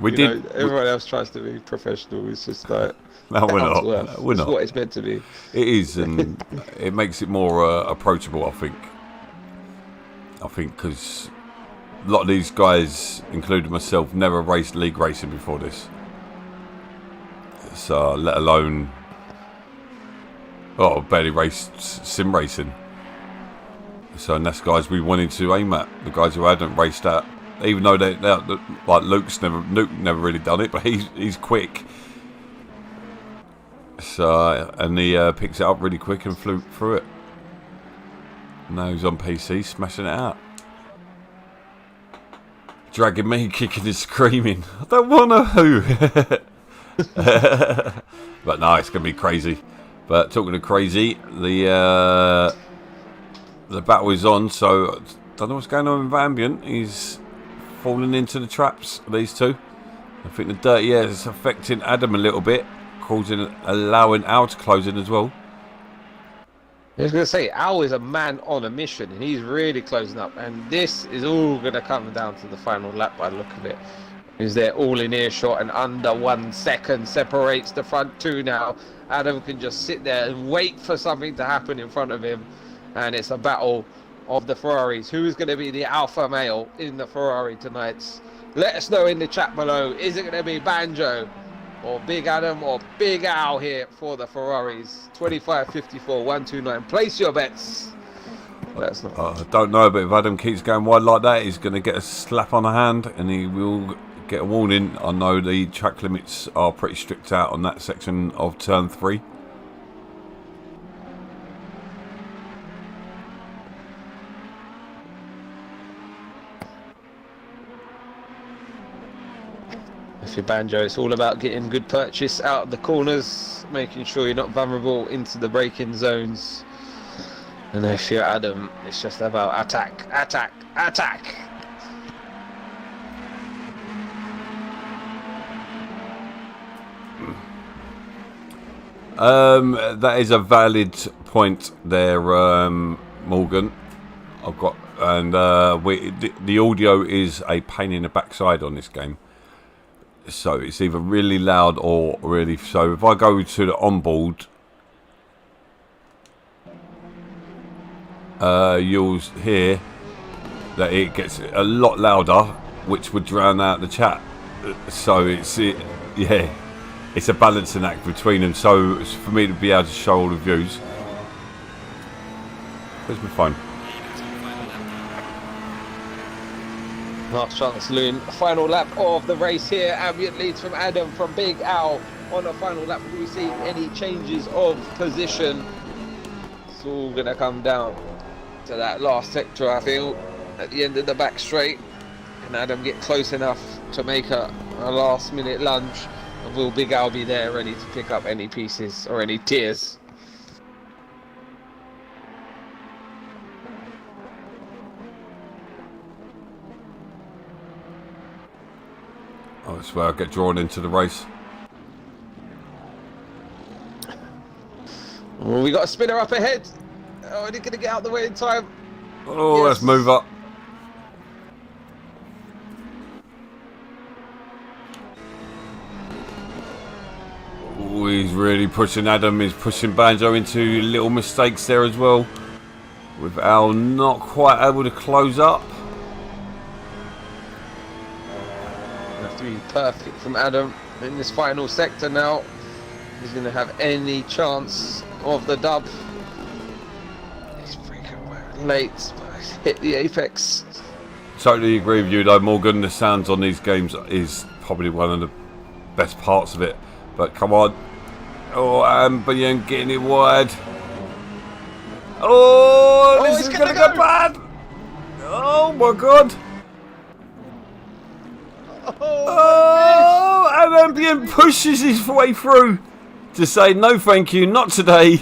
Speaker 1: we
Speaker 2: You
Speaker 1: did.
Speaker 2: know, everyone else tries to be professional. It's just like
Speaker 1: No, we're not. We're
Speaker 2: it's
Speaker 1: not.
Speaker 2: what it's meant to be.
Speaker 1: It is, and it makes it more approachable. I think because a lot of these guys, including myself, never raced league racing before this. So let alone, barely raced sim racing. So and that's guys we wanted to aim at. The guys who hadn't raced that, even though they're like Luke never really done it, but he's quick. So and he picks it up really quick and flew through it. Now he's on PC, smashing it out. Dragging me, kicking and screaming. I don't want to. But no, it's going to be crazy. But talking of crazy, the battle is on. So I don't know what's going on with Ambient. He's falling into the traps. These two. I think the dirty air is affecting Adam a little bit, allowing Al to close in as well.
Speaker 2: I was going to say, Al is a man on a mission, and he's really closing up. And this is all going to come down to the final lap by the look of it. Is they're all in earshot, and under 1 second separates the front two now. Adam can just sit there and wait for something to happen in front of him. And it's a battle of the Ferraris. Who's going to be the alpha male in the Ferrari tonight? Let us know in the chat below. Is it going to be Banjo or Big Adam or Big Al here for the Ferraris? 2554 129. Place your bets. Let us know.
Speaker 1: I don't know, but if Adam keeps going wide like that, he's going to get a slap on the hand and he will get a warning. I know the track limits are pretty strict out on that section of turn 3.
Speaker 2: If you're Banjo, it's all about getting good purchase out of the corners, making sure you're not vulnerable into the braking zones. And if you're Adam, it's just about attack, attack, attack.
Speaker 1: That is a valid point there, Morgan. I've got, and the audio is a pain in the backside on this game. So it's either really loud or really. So if I go to the onboard, you'll hear that it gets a lot louder, which would drown out the chat. So it's a balancing act between them. So it's for me to be able to show all the views. Where's my phone?
Speaker 2: Last chance saloon, final lap of the race here. Ambient leads from Adam from Big Al on the final lap. Do we see any changes of position? It's all going to come down to that last sector, I feel, at the end of the back straight. Can Adam get close enough to make a a last minute lunge, and will Big Al be there ready to pick up any pieces or any tears?
Speaker 1: I swear I get drawn into the race.
Speaker 2: Oh, we got a spinner up ahead. Oh, are they going to get out the way in time?
Speaker 1: Oh,
Speaker 2: Yes.
Speaker 1: let's move up. Oh, he's really pushing Adam. He's pushing Banjo into little mistakes there as well. With Al not quite able to close up.
Speaker 2: Have to be perfect from Adam in this final sector now. He's going to have any chance of the dub. He's freaking late, but hit the apex.
Speaker 1: Totally agree with you though, Morgan. The sounds on these games is probably one of the best parts of it. But come on. Oh, Ambian getting it wide. Oh, this is going to go bad. Oh my god. Oh, and Ambian pushes his way through to say no thank you, not today.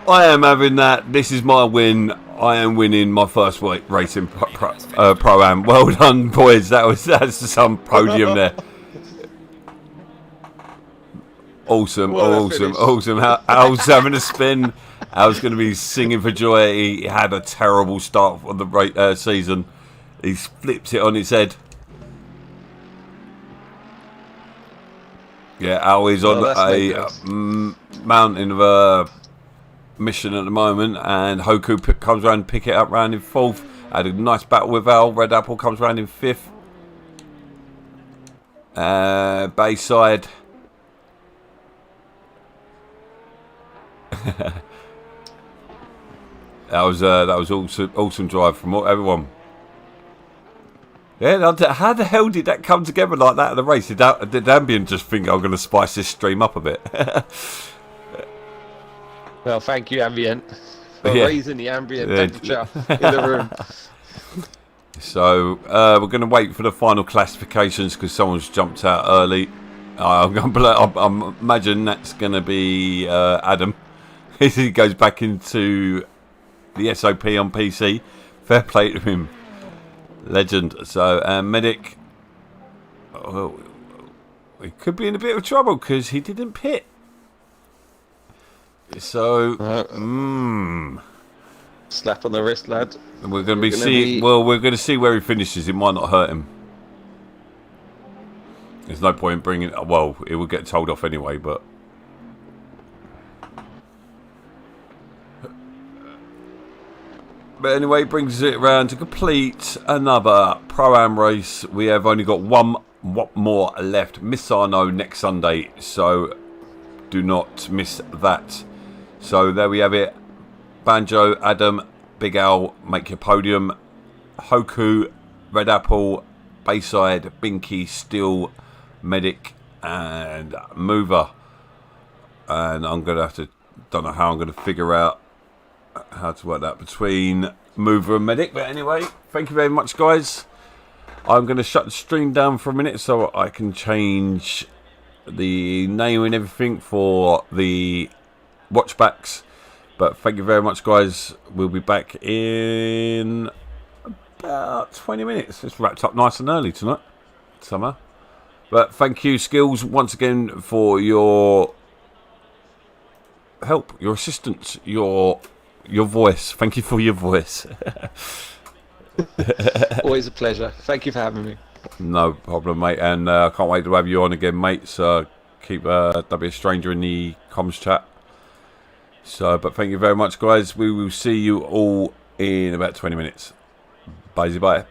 Speaker 1: I am having that. This is my win. I am winning my first racing pro-am. Well done, boys. That's some podium there. Awesome, awesome. Al's having a spin. Al's going to be singing for joy. He had a terrible start of the season. He flips it on its head. Yeah, Al is on a mountain of a mission at the moment, and Hoku comes around and pick it up round in 4th. Had a nice battle with Al. Red Apple comes around in 5th. Bayside. that was awesome drive from everyone. Yeah, how the hell did that come together like that at the race? Did Ambient just think I'm going to spice this stream up a bit?
Speaker 2: Well, thank you, Ambient, for raising the ambient temperature in the room.
Speaker 1: So we're going to wait for the final classifications because someone's jumped out early. I imagine that's going to be Adam. He goes back into the SOP on PC. Fair play to him. Legend. So Medic, he could be in a bit of trouble because he didn't pit. So
Speaker 2: slap on the wrist, lad.
Speaker 1: We're going to be we're going to see where he finishes. It might not hurt him. There's no point in bringing. Well, it will get told off anyway, but. But anyway, brings it around to complete another Pro-Am race. We have only got one more left. Misano next Sunday, so do not miss that. So there we have it. Banjo, Adam, Big Al, make your podium. Hoku, Red Apple, Bayside, Binky, Steel, Medic, and Mover. And I'm going to have to, don't know how I'm going to figure out how to work that between Mover and Medic. But anyway, thank you very much, guys. I'm going to shut the stream down for a minute so I can change the name and everything for the watchbacks. But thank you very much, guys. We'll be back in about 20 minutes. It's wrapped up nice and early tonight, somehow. But thank you, Skills, once again for your help, your assistance, your voice. Thank you for your voice.
Speaker 2: Always a pleasure. Thank you for having me.
Speaker 1: No problem, mate. And I can't wait to have you on again, mate. So keep don't be a stranger in the comms chat. So, but thank you very much, guys. We will see you all in about 20 minutes. Bye-bye.